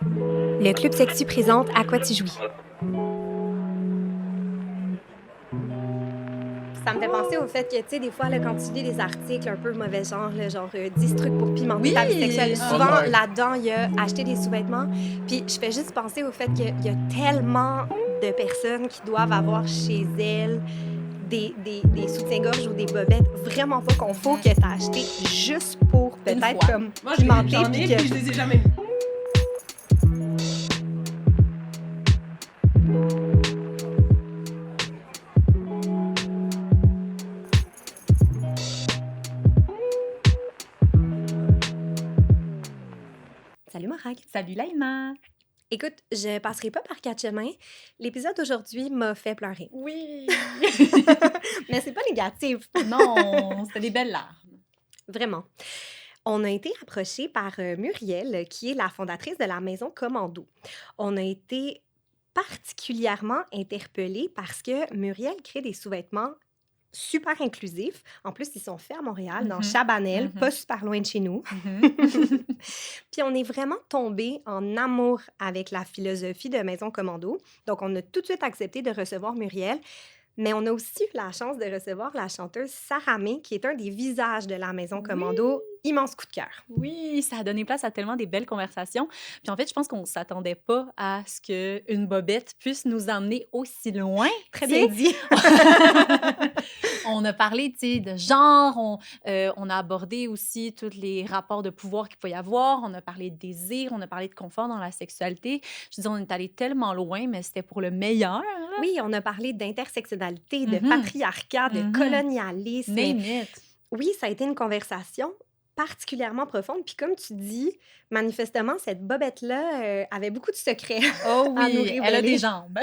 Le Club Sexu présente À quoi tu jouis. Ça me fait penser au fait que, tu sais, des fois, là, quand tu lis des articles un peu mauvais genre, là, genre 10 trucs pour pimenter ta vie sexuelle, Oui! souvent, Oh non. là-dedans, il y a acheter des sous-vêtements. Puis je fais juste penser au fait qu'il y a tellement de personnes qui doivent avoir chez elles des soutiens-gorge ou des bobettes vraiment pas confort que t'as acheté juste pour Une peut-être fois. comme Moi, pimenter. j'en ai, puis puis je les ai jamais mis. Salut Morag. Salut Laïma! Écoute, je passerai pas par quatre chemins. L'épisode d'aujourd'hui m'a fait pleurer. Oui! Mais c'est pas négatif. Non, c'était des belles larmes. Vraiment. On a été approché par Muriel, qui est la fondatrice de la maison Commando. On a été particulièrement interpellés parce que Muriel crée des sous-vêtements super inclusifs. En plus, ils sont faits à Montréal, dans Chabanel, pas super loin de chez nous. Puis on est vraiment tombé en amour avec la philosophie de Maison Commando. Donc, on a tout de suite accepté de recevoir Muriel. Mais on a aussi eu la chance de recevoir la chanteuse Sarah May, qui est un des visages de la Maison Commando. Immense coup de cœur. Oui, ça a donné place à tellement des belles conversations. Puis en fait, je pense qu'on ne s'attendait pas à ce qu'une bobette puisse nous emmener aussi loin. Très bien dit. On a parlé, tu sais, de genre, on a abordé aussi tous les rapports de pouvoir qu'il peut y avoir, on a parlé de désir, on a parlé de confort dans la sexualité. Je veux dire, on est allé tellement loin, mais c'était pour le meilleur. Oui, on a parlé d'intersectionnalité, de Mhm. patriarcat, de Mhm. colonialisme. Name it. Oui, ça a été une conversation particulièrement profonde. Puis comme tu dis, manifestement, cette bobette-là avait beaucoup de secrets. Oh À nous oui, elle a révéler. des jambes.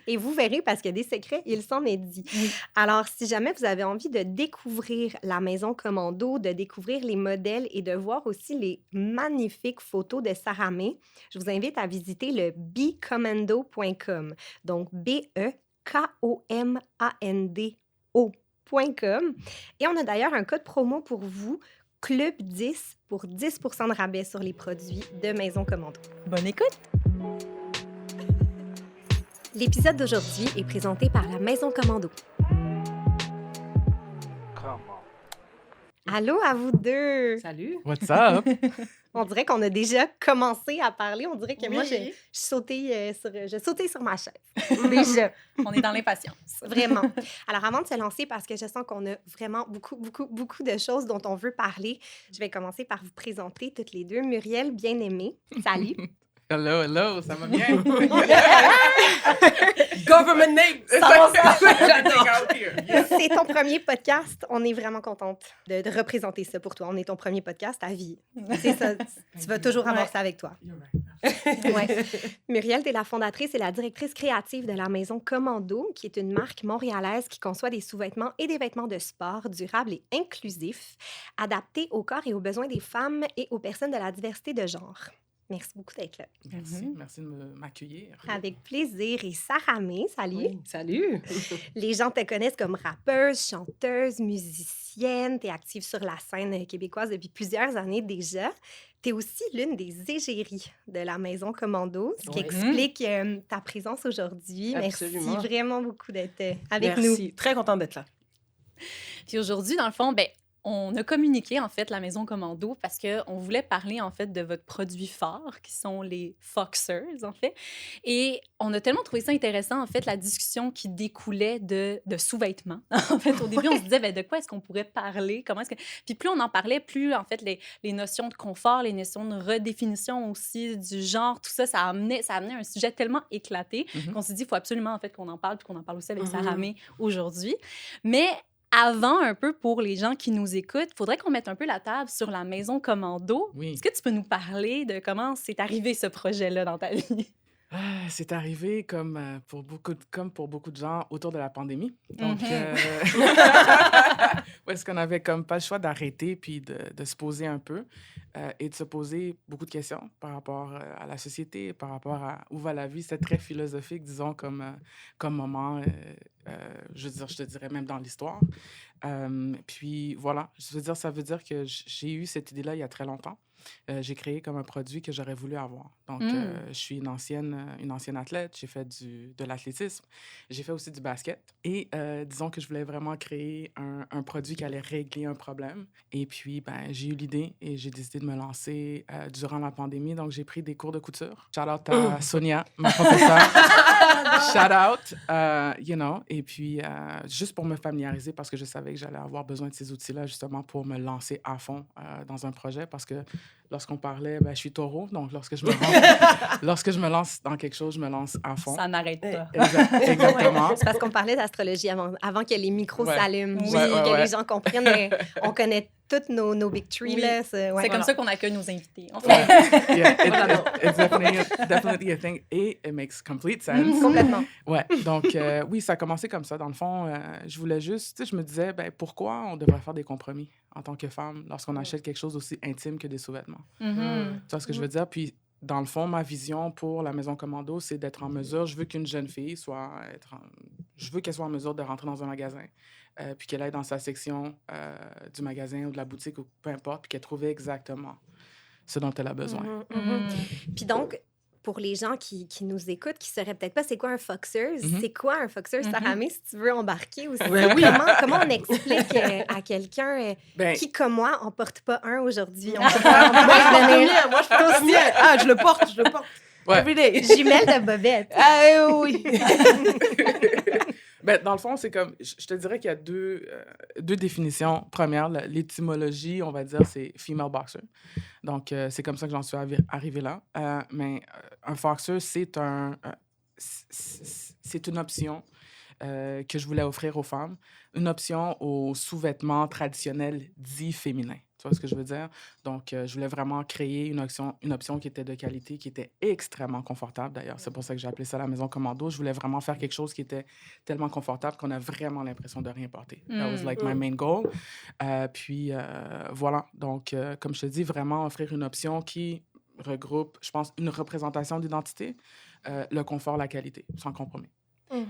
Et vous verrez, parce qu'il y a des secrets, il s'en est dit. Oui. Alors, si jamais vous avez envie de découvrir la Maison Commando, de découvrir les modèles et de voir aussi les magnifiques photos de Sarah May, je vous invite à visiter le becommando.com. Donc, BEKOMANDO.com. Et on a d'ailleurs un code promo pour vous, Club 10, pour 10% de rabais sur les produits de Maison Commando. Bonne écoute. L'épisode d'aujourd'hui est présenté par la Maison Commando. Allô à vous deux! Salut. What's up? On dirait qu'on a déjà commencé à parler. On dirait que moi, Oui. je sautais sur ma chaise. Déjà, On est dans l'impatience. vraiment. Alors, avant de se lancer, parce que je sens qu'on a vraiment beaucoup de choses dont on veut parler, je vais commencer par vous présenter toutes les deux. Muriel, bien-aimée, salut. Hello, ça va bien? Government name. C'est ton premier podcast. On est vraiment contente de représenter ça pour toi. On est ton premier podcast à vie. C'est ça. Tu vas toujours avoir ça avec toi. Ouais. Muriel, tu es la fondatrice et la directrice créative de la maison Commando, qui est une marque montréalaise qui conçoit des sous-vêtements et des vêtements de sport durables et inclusifs, adaptés au corps et aux besoins des femmes et aux personnes de la diversité de genre. Merci beaucoup d'être là. Merci de m'accueillir. Avec plaisir. Et Sarah May, salut. Oui, salut! Les gens te connaissent comme rappeuse, chanteuse, musicienne. Tu es active sur la scène québécoise depuis plusieurs années déjà. Tu es aussi l'une des égéries de la Maison Commando, ce qui Ouais. explique ta présence aujourd'hui. Absolument. Merci vraiment beaucoup d'être avec nous. Merci. Très contente d'être là. Puis aujourd'hui, dans le fond, on a communiqué, en fait, la Maison Commando parce qu'on voulait parler, en fait, de votre produit phare, qui sont les Foxers, en fait. Et on a tellement trouvé ça intéressant, en fait, la discussion qui découlait de sous-vêtements. En fait, au début, on se disait, de quoi est-ce qu'on pourrait parler? Comment est-ce que... Puis plus on en parlait, plus, en fait, les notions de confort, les notions de redéfinition aussi du genre, tout ça, ça amenait un sujet tellement éclaté qu'on s'est dit, il faut absolument, en fait, qu'on en parle, puis qu'on en parle aussi avec Sarah May aujourd'hui. Mais avant, un peu pour les gens qui nous écoutent, il faudrait qu'on mette un peu la table sur la Maison Commando. Oui. Est-ce que tu peux nous parler de comment c'est arrivé ce projet-là dans ta vie? C'est arrivé comme pour beaucoup de gens autour de la pandémie. Donc, où est-ce qu'on avait comme pas le choix d'arrêter puis de se poser un peu et de se poser beaucoup de questions par rapport à la société, par rapport à où va la vie. C'est très philosophique, disons, comme moment, je te dirais même dans l'histoire. Puis voilà, ça veut dire que j'ai eu cette idée-là il y a très longtemps. j'ai créé comme un produit que j'aurais voulu avoir. Donc, je suis une ancienne athlète. J'ai fait de l'athlétisme. J'ai fait aussi du basket. Et disons que je voulais vraiment créer un produit qui allait régler un problème. Et puis, ben, j'ai eu l'idée et j'ai décidé de me lancer durant la pandémie. Donc, j'ai pris des cours de couture. Shout out à Sonia, ma professeure. Shout out, you know. Et puis, juste pour me familiariser, parce que je savais que j'allais avoir besoin de ces outils-là, justement, pour me lancer à fond dans un projet. Parce que lorsqu'on parlait, ben, je suis taureau. Donc, lorsque je me lance dans quelque chose, je me lance à fond. Ça n'arrête pas. Exactement. C'est parce qu'on parlait d'astrologie avant que les micros Ouais. s'allument. Oui, Que les gens comprennent. Mais on connaît toutes nos big three. Oui. Là, C'est comme ça qu'on accueille nos invités. En fait. Ouais. Yeah, it's definitely a thing. Et it makes complete sense. Complètement. Ouais, donc oui, ça a commencé comme ça. Dans le fond, je voulais juste, tu sais, je me disais, ben, pourquoi on devrait faire des compromis en tant que femme lorsqu'on achète quelque chose aussi intime que des sous-vêtements? Mhm. Tu vois ce que je veux dire? Puis, dans le fond, ma vision pour la Maison Commando, c'est d'être en mesure, je veux qu'une jeune fille je veux qu'elle soit en mesure de rentrer dans un magasin, puis qu'elle aille dans sa section du magasin ou de la boutique ou peu importe, puis qu'elle trouve exactement ce dont elle a besoin. Puis donc, pour les gens qui nous écoutent, qui ne sauraient peut-être pas c'est quoi un foxeuse, c'est quoi un foxeuse, Sarah May, si tu veux embarquer aussi? Ben oui. Comment on explique à quelqu'un Ben, qui, comme moi, en porte pas un aujourd'hui? On Moi, peut pas donner je porte le mien. Ah, je le porte. Ouais. Every day. jumelle de bobette. Ah oui. Ben, dans le fond, c'est comme, je te dirais qu'il y a deux définitions. Première, l'étymologie, on va dire, c'est female boxer. Donc, c'est comme ça que j'en suis arrivée là. Mais un foxer, c'est une option que je voulais offrir aux femmes. Une option aux sous-vêtements traditionnels dits féminins. Tu vois ce que je veux dire? Donc, je voulais vraiment créer une option qui était de qualité, qui était extrêmement confortable, d'ailleurs. C'est pour ça que j'ai appelé ça la Maison Commando. Je voulais vraiment faire quelque chose qui était tellement confortable qu'on a vraiment l'impression de rien porter. That was like my main goal. Puis, voilà. Donc, comme je te dis, vraiment offrir une option qui regroupe, je pense, une représentation d'identité, le confort, la qualité, sans compromis.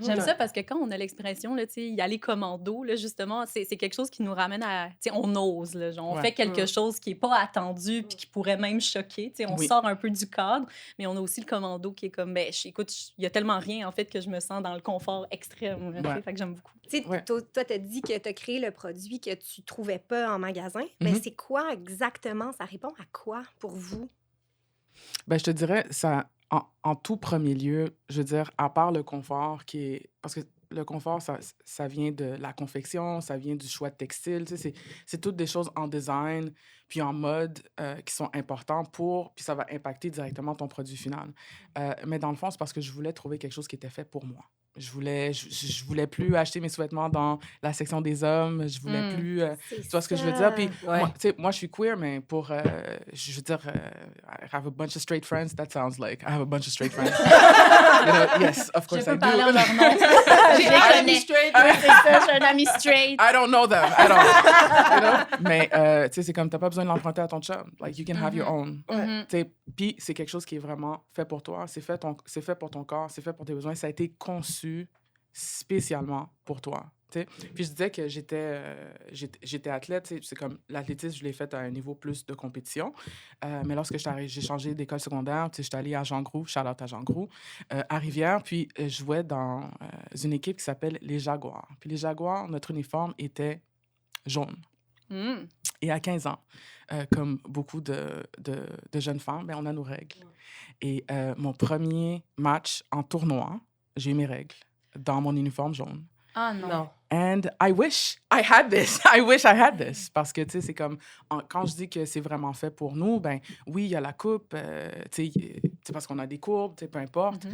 J'aime ça parce que quand on a l'expression, là, tu sais, y aller commando, là, justement, c'est quelque chose qui nous ramène à... Tu sais, on ose, là, genre, on fait quelque chose qui n'est pas attendu puis qui pourrait même choquer. Tu sais, on sort un peu du cadre, mais on a aussi le commando qui est comme, ben, écoute, il y a tellement rien, en fait, que je me sens dans le confort extrême. Là, fait que j'aime beaucoup. Tu sais, toi, tu as dit que tu as créé le produit que tu trouvais pas en magasin. Ben, c'est quoi exactement? Ça répond à quoi pour vous? Ben, je te dirais, ça, en tout premier lieu, je veux dire, à part le confort qui est... Parce que le confort, ça vient de la confection, ça vient du choix de textile. Tu sais, c'est toutes des choses en design puis en mode qui sont importants puis ça va impacter directement ton produit final. Mais dans le fond, c'est parce que je voulais trouver quelque chose qui était fait pour moi. Je voulais plus acheter mes sous-vêtements dans la section des hommes. Je voulais plus... tu vois ce que je veux dire? Puis moi, je suis queer, mais je veux dire, I have a bunch of straight friends. That sounds like I have a bunch of straight friends. You know, yes, of course I do. Je peux parler en leur nom. J'ai un ami straight. Oui, c'est ça, j'ai un ami straight. I don't know them at all. You know? Mais, tu sais, c'est comme, t'as pas besoin de l'emprunter à ton chum. Like, you can have your own. Puis, c'est quelque chose qui est vraiment fait pour toi. C'est fait pour ton corps, c'est fait pour tes besoins. Ça a été conçu spécialement pour toi. T'sais. Puis je disais que j'étais athlète. C'est comme l'athlétisme, je l'ai fait à un niveau plus de compétition. Mais lorsque j'ai changé d'école secondaire, j'étais allée à Jean Groux, Charlotte à Jean Groux, à Rivière, puis je jouais dans une équipe qui s'appelle les Jaguars. Puis les Jaguars, notre uniforme était jaune. Et à 15 ans, comme beaucoup de jeunes femmes, ben, on a nos règles. Et mon premier match en tournoi, j'ai eu mes règles dans mon uniforme jaune. Ah non. And I wish I had this. I wish I had this. Parce que, tu sais, c'est comme... quand je dis que c'est vraiment fait pour nous, ben oui, il y a la coupe, tu sais, parce qu'on a des courbes, tu sais, peu importe.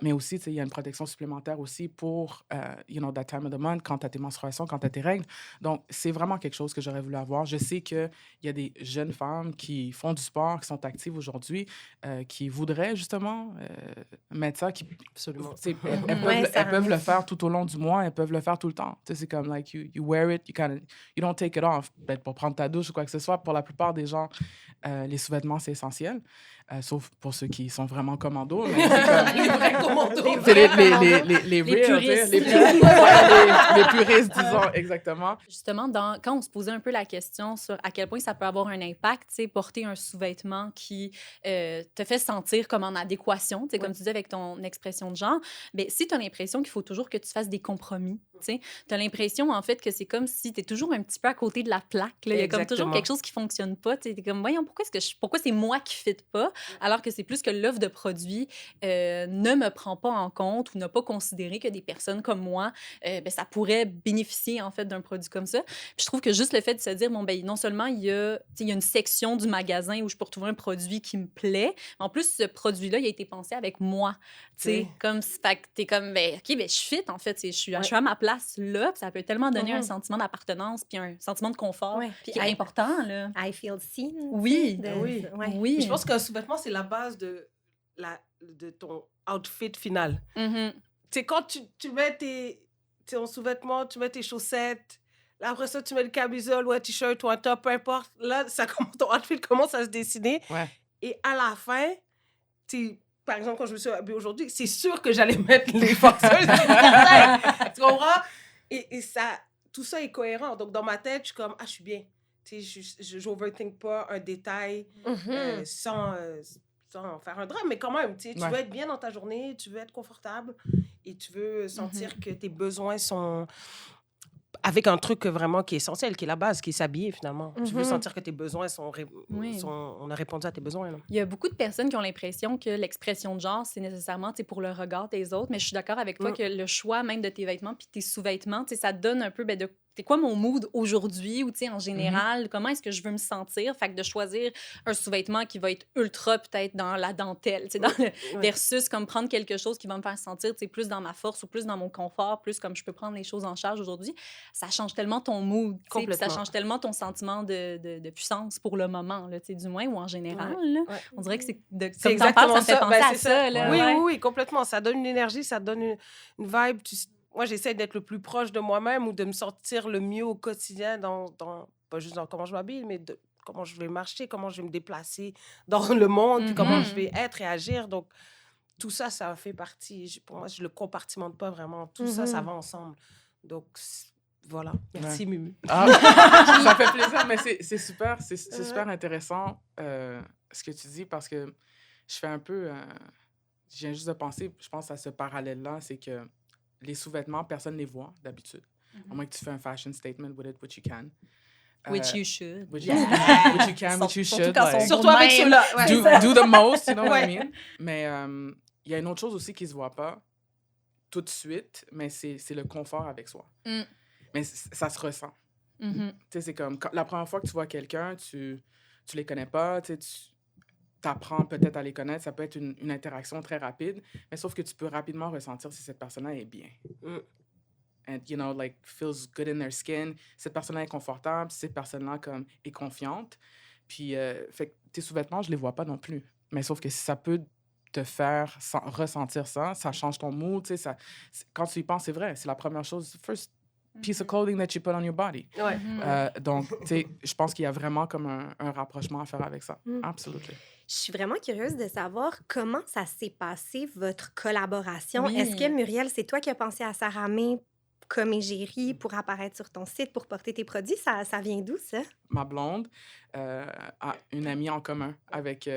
Mais aussi, tu sais, il y a une protection supplémentaire aussi pour, you know, that time of the month, quand tu as tes menstruations, quand tu as tes règles. Donc, c'est vraiment quelque chose que j'aurais voulu avoir. Je sais qu'il y a des jeunes femmes qui font du sport, qui sont actives aujourd'hui, qui voudraient, justement, mettre ça. Absolument. Elles peuvent le faire tout au long du mois, elles peuvent le faire tout le temps. C'est comme, like, you wear it, you don't take it off. Peut-être pour prendre ta douche ou quoi que ce soit. Pour la plupart des gens, les sous-vêtements, c'est essentiel. sauf pour ceux qui sont vraiment commandos. Mais c'est comme... Les vrais commandos. C'est les real, tu sais, puristes. les puristes, disons, exactement. Justement, quand on se posait un peu la question sur à quel point ça peut avoir un impact, tu sais, porter un sous-vêtement qui te fait sentir comme en adéquation, tu sais, comme tu dis avec ton expression de genre, bien, si tu as l'impression qu'il faut toujours que tu fasses des compromis, tu sais, tu as l'impression, en fait, que c'est comme si tu es toujours un petit peu à côté de la plaque. Là. Il y a comme toujours Exactement. quelque chose qui fonctionne pas. Tu es comme, voyons, pourquoi c'est moi qui ne fit pas, alors que c'est plus que l'offre de produits ne me prend pas en compte ou n'a pas considéré que des personnes comme moi, ben, ça pourrait bénéficier, en fait, d'un produit comme ça. Puis je trouve que juste le fait de se dire, bon, ben, non seulement il y a une section du magasin où je peux retrouver un produit qui me plaît, mais en plus, ce produit-là, il a été pensé avec moi. Tu sais, Oui. comme, fait que t'es comme, ben, OK, ben, je fit, en fait. Je suis à ma place là, puis ça peut tellement donner un sentiment d'appartenance puis un sentiment de confort Ouais. qui Puis est important, là. I feel seen. Oui. tu sais, Oui. ouais. Oui. Je pense qu'un sous-vêtement, c'est la base de ton outfit final. Mhm. C'est quand tu mets ton sous-vêtement, tu mets tes chaussettes, là, après ça, tu mets le camisole ou un t-shirt ou un top, peu importe. Là, ton outfit commence à se dessiner. Ouais. Et à la fin, par exemple, quand je me suis habillée aujourd'hui, c'est sûr que j'allais mettre les forceuses. Tu comprends? Et ça, tout ça est cohérent. Donc, dans ma tête, je suis comme, je suis bien. Tu sais, je n'overthink pas un détail sans faire un drame. Mais quand même, tu Ouais. veux être bien dans ta journée, tu veux être confortable et tu veux sentir que tes besoins sont avec un truc vraiment qui est essentiel, qui est la base, qui est s'habiller finalement. Tu veux sentir que tes besoins Oui. on a répondu à tes besoins. Là. Il y a beaucoup de personnes qui ont l'impression que l'expression de genre, c'est nécessairement pour le regard des autres, mais je suis d'accord avec toi que le choix même de tes vêtements puis tes sous-vêtements, ça te donne un peu de c'est quoi mon mood aujourd'hui ou en général, comment est-ce que je veux me sentir? Fait que de choisir un sous-vêtement qui va être ultra peut-être dans la dentelle, dans versus comme prendre quelque chose qui va me faire sentir plus dans ma force ou plus dans mon confort, plus comme je peux prendre les choses en charge aujourd'hui, ça change tellement ton mood, puis ça change tellement ton sentiment de puissance pour le moment, là, du moins, ou en général. Là. On dirait que c'est comme t'en parles, ça me fait penser à ça. Là, oui, complètement. Ça donne une énergie, ça donne une vibe. Moi, j'essaie d'être le plus proche de moi-même ou de me sentir le mieux au quotidien, pas juste dans comment je m'habille, mais comment je vais marcher, comment je vais me déplacer dans le monde, puis comment je vais être et agir. Donc, tout ça, ça fait partie. Pour moi, je le compartimente pas vraiment. Tout ça, ça va ensemble. Donc, voilà. Merci, Mumu. Ça fait plaisir, mais c'est super, super intéressant ce que tu dis parce que je fais un peu... je viens juste de penser, je pense à ce parallèle-là, c'est que les sous-vêtements, personne ne les voit d'habitude. À moins que tu fais un fashion statement with it, which you can. Which you should. Which you can, which you should. Surtout avec ceux-là. Do the most, you know what I mean? Mais il y a une autre chose aussi qui ne se voit pas tout de suite, mais c'est le confort avec soi. Mais ça se ressent. Tu sais, c'est comme la première fois que tu vois quelqu'un, tu les connais pas, tu apprends peut-être à les connaître, ça peut être une interaction très rapide, mais sauf que tu peux rapidement ressentir si cette personne-là est bien. And, you know, like, feels good in their skin. Cette personne-là est confortable, cette personne-là, comme, est confiante. Puis, fait que tes sous-vêtements, je les vois pas non plus. Mais sauf que si ça peut te faire ressentir ça, ça change ton mood, tu sais, quand tu y penses, c'est vrai, c'est la première chose, first piece of clothing that you put on your body. Donc, tu sais, je pense qu'il y a vraiment comme un rapprochement à faire avec ça. Absolument. Je suis vraiment curieuse de savoir comment ça s'est passé, votre collaboration. Oui. Est-ce que, Muriel, c'est toi qui as pensé à Sarah May comme égérie pour apparaître sur ton site, pour porter tes produits? Ça vient d'où, ça? Ma blonde a une amie en commun avec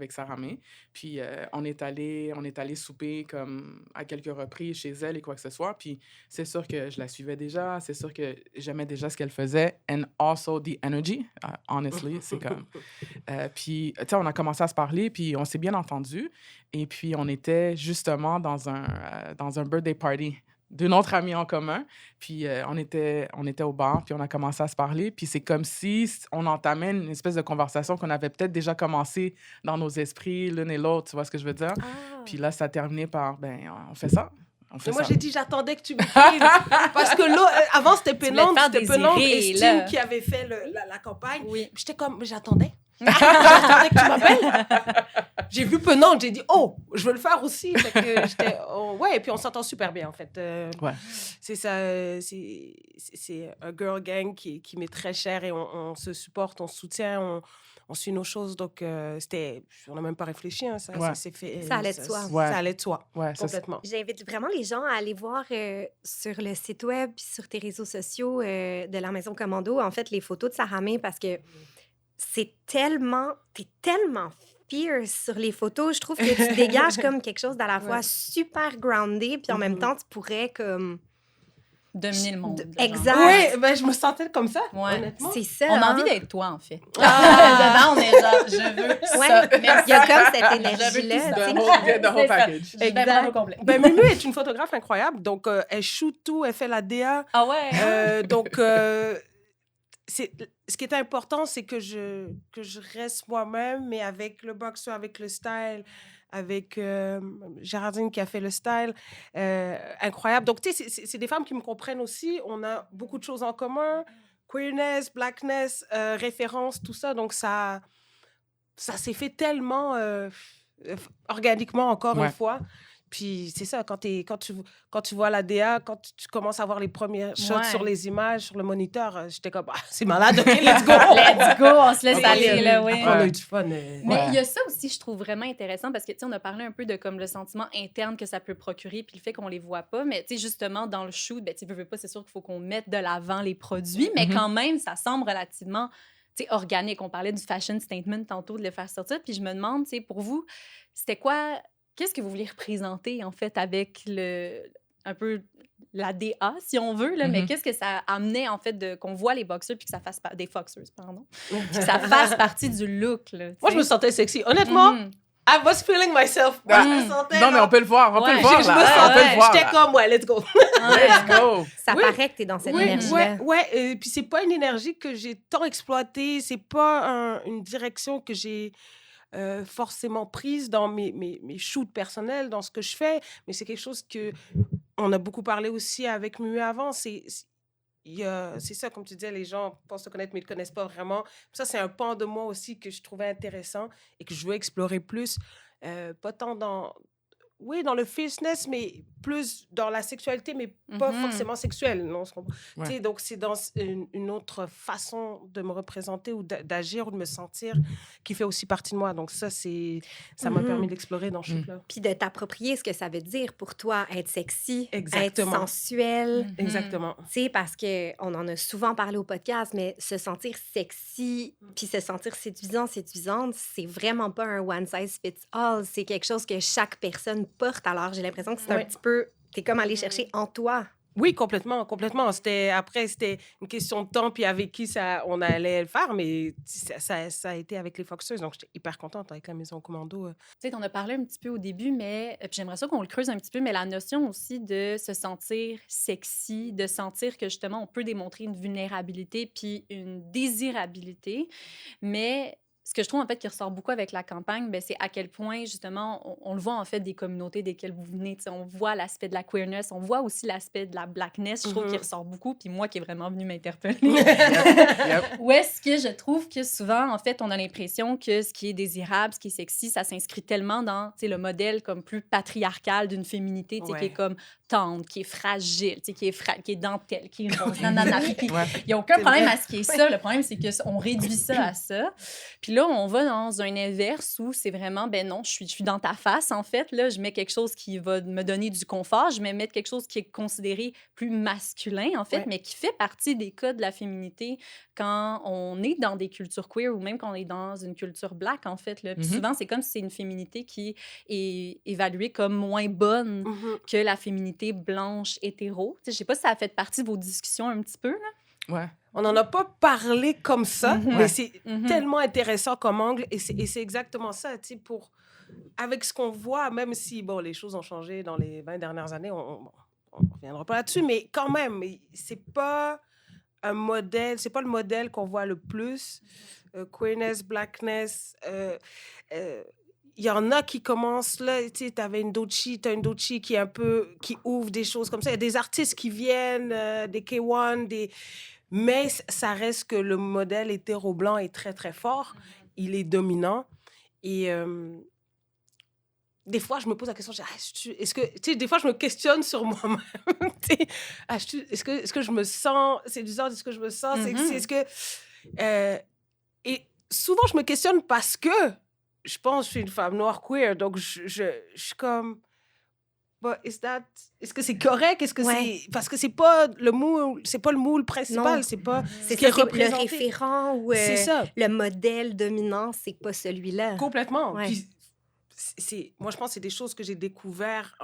Sarah May. Puis on est allé souper comme à quelques reprises chez elle et quoi que ce soit. Puis c'est sûr que je la suivais déjà. C'est sûr que j'aimais déjà ce qu'elle faisait. And also the energy, honestly. C'est comme... puis, tu sais, on a commencé à se parler, puis on s'est bien entendus. Et puis, on était justement dans un birthday party d'une autre amie en commun. Puis on était au bar, puis on a commencé à se parler. Puis c'est comme si on entamait une espèce de conversation qu'on avait peut-être déjà commencé dans nos esprits, l'une et l'autre, tu vois ce que je veux dire? Puis là, ça a terminé par, on fait ça. Moi, j'ai dit, j'attendais que tu m'écrives. Parce que là, avant, c'était Pénonde et Steve qui avait fait la campagne. Oui. Puis j'étais comme, j'attendais. J'attendais que tu m'appelles. J'ai vu Pénonde, j'ai dit, je veux le faire aussi. Fait que j'étais, ouais, et puis on s'entend super bien, en fait. C'est ça, c'est un girl gang qui m'est très cher et on se supporte, on se soutient, on suit nos choses. Donc, on n'a même pas réfléchi. Hein, ça Ouais. s'est fait. Ça allait de soi. Ouais. Ça allait de soi, Ouais, ça, complètement. J'invite vraiment les gens à aller voir sur le site web puis sur tes réseaux sociaux de la Maison Commando, en fait, les photos de Sarah May parce que t'es tellement fierce sur les photos. Je trouve que tu dégages comme quelque chose d'à la fois super groundé puis en même temps, tu pourrais comme... Dominer le monde. là, genre. Exact. Oui, ben, je me sentais comme ça, Ouais. honnêtement. C'est ça, On a hein? envie d'être toi, en fait. Ah! Devant, on est genre, je veux Ouais. ça. Il Merci. y a comme cette Je veux énergie-là, tout tu ça. sais. The whole C'est ça. package. Je vais Exact. prendre au complet. Ben, Mumu est une photographe incroyable. Donc, elle shoot tout, elle fait la DA. Ah ouais? Donc, ce qui est important, c'est que je reste moi-même, mais avec le boxer, avec le style, avec Géraldine qui a fait le style. Incroyable. Donc, tu sais, c'est des femmes qui me comprennent aussi. On a beaucoup de choses en commun. Queerness, blackness, référence, tout ça. Donc, ça s'est fait tellement organiquement, encore Ouais. une fois. Puis c'est ça, quand tu vois la DA, quand tu commences à voir les premiers shots Ouais. sur les images, sur le moniteur, j'étais comme, ah, c'est malade, OK, let's go! Let's go, on se laisse Ok, aller, là, oui. On a eu du fun. Mais Ouais. il y a ça aussi, je trouve vraiment intéressant parce que, tu sais, on a parlé un peu de comme le sentiment interne que ça peut procurer puis le fait qu'on les voit pas. Mais, tu sais, justement, dans le shoot, ben, tu veux pas, c'est sûr qu'il faut qu'on mette de l'avant les produits, mais Mhm. quand même, ça semble relativement, tu sais, organique. On parlait du fashion statement tantôt, de le faire sortir. Puis je me demande, tu sais, pour vous, c'était quoi, qu'est-ce que vous vouliez représenter, en fait, avec un peu la DA, si on veut, là, mais Mhm. qu'est-ce que ça amenait, en fait, qu'on voit les boxers puis que ça fasse des foxers, pardon, puis que ça fasse partie du look, là, tu Moi, je me sais. sentais sexy. Honnêtement, Mhm. I was feeling myself. Moi, je me Mm. sentais... Non, mais on peut le voir. On peut Ouais. le voir, je là. me On sentais... peut le voir, J'étais là. comme, ouais, let's go. Ouais. Let's go. Ça Oui. paraît que t'es dans cette énergie-là. Ouais. Et puis c'est pas une énergie que j'ai tant exploitée. C'est pas une direction que j'ai forcément prise dans mes shoots personnels, dans ce que je fais. Mais c'est quelque chose que on a beaucoup parlé aussi avec Mumu avant. C'est ça, comme tu disais, les gens pensent te connaître, mais ils ne te connaissent pas vraiment. Ça, c'est un pan de moi aussi que je trouvais intéressant et que je veux explorer plus. Pas tant dans le fierceness, mais plus dans la sexualité, mais pas Mhm. forcément sexuelle. Non, tu Ouais. sais, donc, c'est dans une autre façon de me représenter ou d'agir ou de me sentir qui fait aussi partie de moi. Donc, ça m'a Mhm. permis d'explorer dans ce shoot-là. Puis de t'approprier ce que ça veut dire pour toi, être sexy, Exactement. être sensuel. Mhm. Exactement. Tu sais, parce qu'on en a souvent parlé au podcast, mais se sentir sexy puis se sentir séduisante, c'est vraiment pas un one size fits all. C'est quelque chose que chaque personne porte. Alors, j'ai l'impression que c'est un Ouais. petit peu... T'es comme aller chercher en toi. Oui, complètement. C'était une question de temps, puis avec qui on allait le faire, mais ça a été avec les Foxers, donc j'étais hyper contente avec la Maison Commando. Tu sais, on a parlé un petit peu au début, mais puis j'aimerais ça qu'on le creuse un petit peu, mais la notion aussi de se sentir sexy, de sentir que justement on peut démontrer une vulnérabilité puis une désirabilité, mais ce que je trouve en fait qui ressort beaucoup avec la campagne, ben, c'est à quel point justement on le voit en fait des communautés desquelles vous venez. Tu sais, on voit l'aspect de la queerness, on voit aussi l'aspect de la blackness. Je trouve qu'il ressort beaucoup. Puis moi qui est vraiment venue m'interpeller, Yep. où est-ce que je trouve que souvent en fait on a l'impression que ce qui est désirable, ce qui est sexy, ça s'inscrit tellement dans tu sais, le modèle comme plus patriarcal d'une féminité, tu sais, qui est Ouais. comme tendre, qui est fragile, tu sais, qui est dentelle, qui est rose, nanana. Puis Ouais. il n'y a aucun C'est problème vrai. à ce qui est ça. Le problème, c'est qu'on réduit ça à ça. Puis là, on va dans un inverse où c'est vraiment, ben non, je suis dans ta face, en fait. Là, je mets quelque chose qui va me donner du confort. Je vais mettre quelque chose qui est considéré plus masculin, en fait, Ouais. mais qui fait partie des codes de la féminité quand on est dans des cultures queer ou même quand on est dans une culture black, en fait. Là. Puis Mhm. souvent, c'est comme si c'est une féminité qui est évaluée comme moins bonne Mhm. que la féminité blanche hétéro. Tu sais, je sais pas si ça a fait partie de vos discussions un petit peu, là. Ouais. On n'en a pas parlé comme ça, Mhm. mais Ouais. c'est Mhm. tellement intéressant comme angle et c'est exactement ça, tu sais, avec ce qu'on voit, même si, bon, les choses ont changé dans les 20 dernières années, on reviendra pas là-dessus, mais quand même, c'est pas un modèle, c'est pas le modèle qu'on voit le plus. Queerness, blackness, il y en a qui commencent là, tu sais, t'as une Doechii qui est un peu, qui ouvre des choses comme ça. Il y a des artistes qui viennent, des K1, mais ça reste que le modèle hétéro-blanc est très, très fort. Il est dominant. Et des fois, je me pose la question, est-ce que, tu sais, des fois, je me questionne sur moi-même. Tu sais, est-ce que je me sens séduisante? Est-ce que je me sens sexy? Est-ce que... et souvent, je me questionne parce que je pense que je suis une femme noire queer. Donc, je suis comme... But est-ce que c'est correct? Est-ce que Ouais. c'est... Parce que c'est pas le moule principal. Non. C'est pas C'est ce qui est ça, c'est le représenté. référent ou C'est ça. le modèle dominant, c'est pas celui-là. Complètement. Ouais. Puis, moi, je pense que c'est des choses que j'ai découvert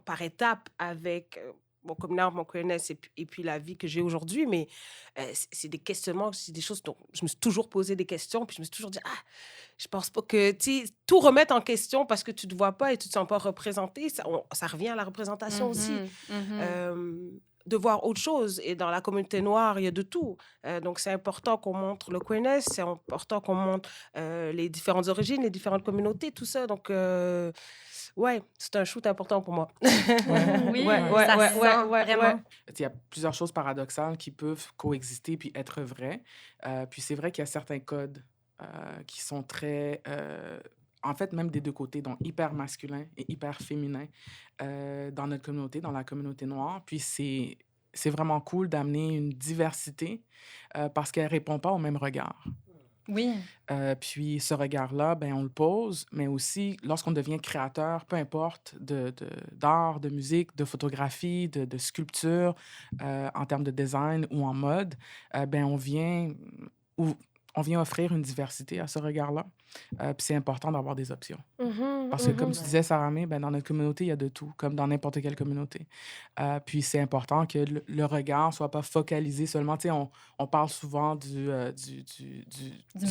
par étapes avec mon communard, mon queerness et puis la vie que j'ai aujourd'hui. Mais c'est des questionnements, c'est des choses dont je me suis toujours posé des questions. Puis je me suis toujours dit, je pense pas que, tu sais, tout remettre en question parce que tu te vois pas et tu te sens pas représenté, ça revient à la représentation aussi. De voir autre chose. Et dans la communauté noire, il y a de tout. Donc, c'est important qu'on montre le queerness, c'est important qu'on montre les différentes origines, les différentes communautés, tout ça. Donc, ouais, c'est un shoot important pour moi. Oui, ça se sent vraiment. Il y a plusieurs choses paradoxales qui peuvent coexister puis être vraies. Puis c'est vrai qu'il y a certains codes qui sont très... en fait, même des deux côtés, donc hyper masculin et hyper féminin dans notre communauté, dans la communauté noire. Puis c'est vraiment cool d'amener une diversité parce qu'elle ne répond pas au même regard. Oui. Puis ce regard-là, ben, on le pose, mais aussi lorsqu'on devient créateur, peu importe, d'art, de musique, de photographie, de sculpture, en termes de design ou en mode, ben, on vient offrir une diversité à ce regard-là. Puis c'est important d'avoir des options. Parce que, comme tu disais, Sarah-May, ben, dans notre communauté, il y a de tout, comme dans n'importe quelle communauté. Puis c'est important que le regard ne soit pas focalisé seulement. Tu sais, on parle souvent du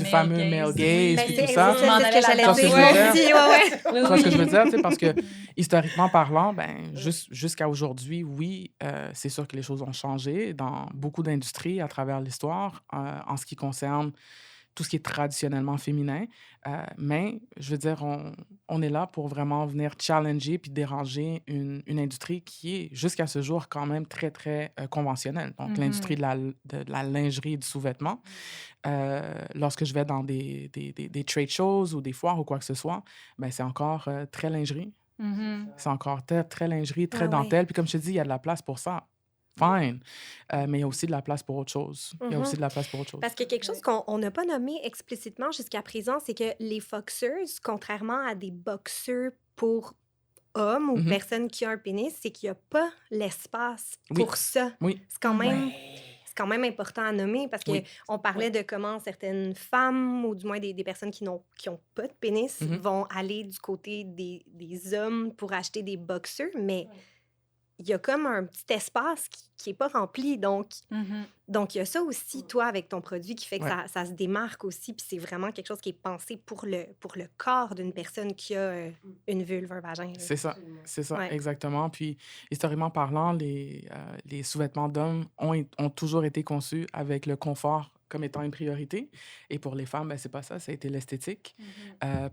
fameux male gaze, Ben, puis c'est tout ça. c'est ce que j'allais Ça, c'est dire, ce que je moi veux aussi. dire. Ouais. Tu vois ce que je veux dire? Tu sais, parce que, historiquement parlant, ben, jusqu'à aujourd'hui, oui, c'est sûr que les choses ont changé dans beaucoup d'industries à travers l'histoire en ce qui concerne tout ce qui est traditionnellement féminin. Mais, je veux dire, on est là pour vraiment venir challenger puis déranger une industrie qui est, jusqu'à ce jour, quand même très, très conventionnelle. Donc, l'industrie de la lingerie et du sous-vêtement. Lorsque je vais dans des trade shows ou des foires ou quoi que ce soit, ben, c'est encore très lingerie. C'est encore très lingerie, très dentelle. Puis comme je te dis, il y a de la place pour ça. Fine. Mais il y a aussi de la place pour autre chose. Il y a aussi de la place pour autre chose. Parce que quelque chose qu'on n'a pas nommé explicitement jusqu'à présent, c'est que les foxers, contrairement à des boxeurs pour hommes ou personnes qui ont un pénis, c'est qu'il n'y a pas l'espace pour ça. Oui. C'est quand même important à nommer parce qu'on parlait de comment certaines femmes, ou du moins des personnes qui n'ont pas de pénis, vont aller du côté des hommes pour acheter des boxers, mais il y a comme un petit espace qui n'est pas rempli. Donc, il y a ça aussi, toi, avec ton produit, qui fait que ça se démarque aussi. Puis c'est vraiment quelque chose qui est pensé pour le corps d'une personne qui a une vulve, un vagin. C'est ça, exactement. Puis, historiquement parlant, les sous-vêtements d'hommes ont toujours été conçus avec le confort comme étant une priorité. Et pour les femmes, ben, c'est pas ça, ça a été l'esthétique.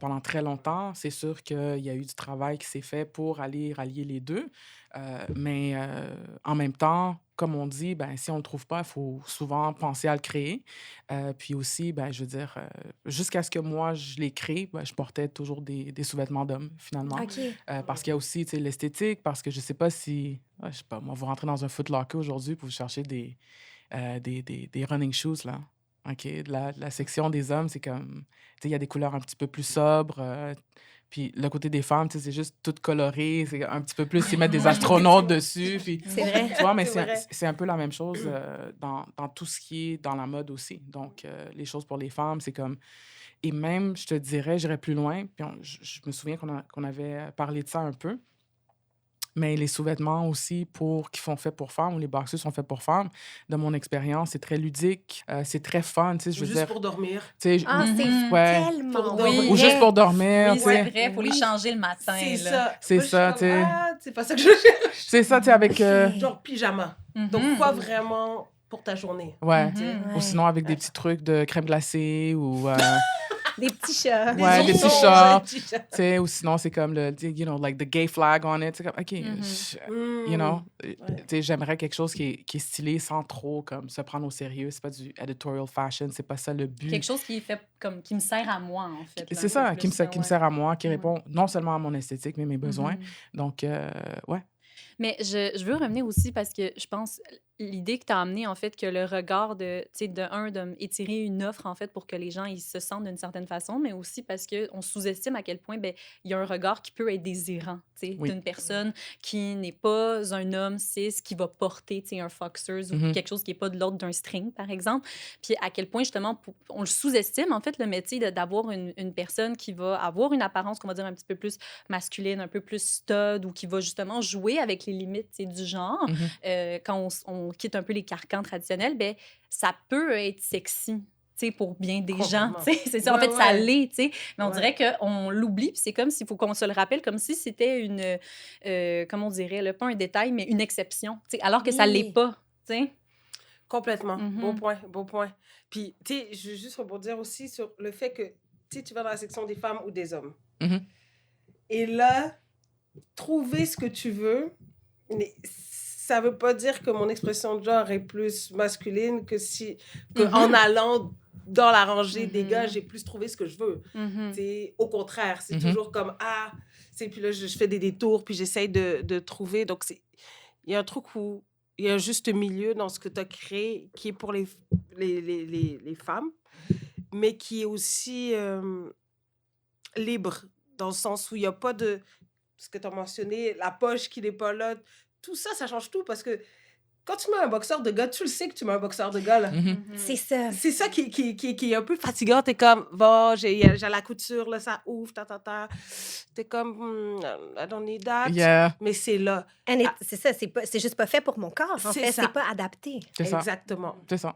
Pendant très longtemps, c'est sûr qu'il y a eu du travail qui s'est fait pour aller rallier les deux. Mais en même temps, comme on dit, ben, si on ne le trouve pas, il faut souvent penser à le créer. Puis aussi, ben, je veux dire, jusqu'à ce que moi, je l'ai créé, ben, je portais toujours des sous-vêtements d'hommes, finalement. Parce qu'il y a aussi l'esthétique, parce que je ne sais pas si, je sais pas, moi, vous rentrez dans un Foot Locker aujourd'hui pour vous chercher des running shoes, là. OK? La section des hommes, c'est comme... Tu sais, il y a des couleurs un petit peu plus sobres. Puis le côté des femmes, tu sais, c'est juste tout coloré. C'est un petit peu plus... Ils mettent des astronautes dessus. Puis, c'est vrai. Tu vois, mais c'est un peu la même chose dans tout ce qui est dans la mode aussi. Donc, les choses pour les femmes, c'est comme... Et même, je te dirais, j'irais plus loin. Puis je me souviens qu'on avait parlé de ça un peu. Mais les sous-vêtements aussi qui sont faits pour femmes, ou les boxers sont faits pour femmes, de mon expérience, c'est très ludique, c'est très fun, tu sais, je veux juste dire... pour dormir. C'est tellement Ou juste pour dormir, oui, tu sais. c'est vrai, pour les changer le matin. C'est là. ça. C'est Moi, je suis ça, comme, tu sais. c'est pas ça que je cherche. C'est ça, tu sais, avec... Genre pyjama. Donc, pas vraiment pour ta journée. Ouais. Ou sinon, avec des petits trucs de crème glacée ou... Des petits chats. Ouais, des petits chats. Tu sais, ou sinon, c'est comme you know, like the gay flag on it. C'est comme, OK, you know, tu sais, j'aimerais quelque chose qui est stylé sans trop, comme, se prendre au sérieux. C'est pas du editorial fashion, c'est pas ça le but. Quelque chose qui est fait comme, qui me sert à moi, en fait. C'est ça, qui me sert à moi, qui répond non seulement à mon esthétique, mais mes besoins. Donc, ouais. Mais je veux revenir aussi parce que je pense l'idée que tu as amenée, en fait, que le regard de, tu sais, étirer une offre, en fait, pour que les gens ils se sentent d'une certaine façon, mais aussi parce qu'on sous-estime à quel point ben, il y a un regard qui peut être désirant, tu sais, Oui. d'une personne qui n'est pas un homme cis qui va porter, tu sais, un foxers ou quelque chose qui n'est pas de l'ordre d'un string, par exemple. Puis à quel point, justement, on le sous-estime, en fait, le métier d'avoir une personne qui va avoir une apparence, qu'on va dire, un petit peu plus masculine, un peu plus stud ou qui va justement jouer avec les limites, tu sais, du genre. Quand on quitte un peu les carcans traditionnels, ben, ça peut être sexy. Tu sais, pour bien des gens, Complètement. tu sais, c'est ça, en Ouais, fait, ça ouais. l'est, tu sais, mais on Ouais. dirait qu'on l'oublie, puis c'est comme s'il faut qu'on se le rappelle, comme si c'était comment on dirait, là, pas un détail, mais une exception, tu sais, alors que ça l'est Oui. pas, tu sais. Complètement. Bon Mhm. point, bon point. Puis, tu sais, je veux juste rebondir aussi sur le fait que, tu sais, tu vas dans la section des femmes ou des hommes. Mhm. Et là, trouver ce que tu veux, mais ça veut pas dire que mon expression de genre est plus masculine que en allant dans la rangée des gars, j'ai plus trouvé ce que je veux. Mhm. C'est au contraire, c'est toujours comme puis là je fais des détours puis j'essaye de trouver. Donc il y a un truc où il y a un juste milieu dans ce que tu as créé qui est pour les femmes, mais qui est aussi libre dans le sens où il n'y a pas de ce que tu as mentionné, la poche qui n'est pas là. Tout ça, ça change tout parce que quand tu mets un boxeur de gars, tu le sais que tu mets un boxeur de gars, là. C'est ça. C'est ça qui est un peu fatigant. T'es comme, bon, j'ai la couture, là, ça ouvre, T'es comme, I don't need that. Yeah. Mais c'est là. C'est ça, c'est juste pas fait pour mon corps, en C'est fait. ça. C'est pas adapté. C'est ça. Exactement. C'est ça.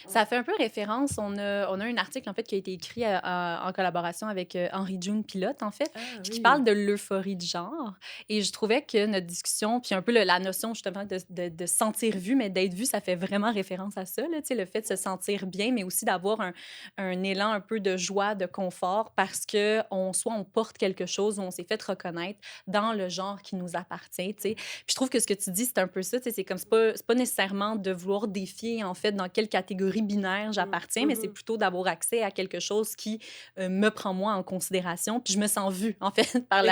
Ça fait un peu référence. On a un article, en fait, qui a été écrit en collaboration avec Henri June Pilote, en fait, puis qui parle de l'euphorie de genre. Et je trouvais que notre discussion, puis un peu la notion, justement, de se sentir vu, mais d'être vu, ça fait vraiment référence à ça, là, tu sais, le fait de se sentir bien, mais aussi d'avoir un élan un peu de joie, de confort, parce que soit on porte quelque chose ou on s'est fait reconnaître dans le genre qui nous appartient, tu sais. Puis je trouve que ce que tu dis, c'est un peu ça, tu sais, c'est comme, c'est pas nécessairement de vouloir défier, en fait, dans quelle catégorie binaire j'appartiens, mais c'est plutôt d'avoir accès à quelque chose qui me prend moi en considération, puis je me sens vue, en fait, par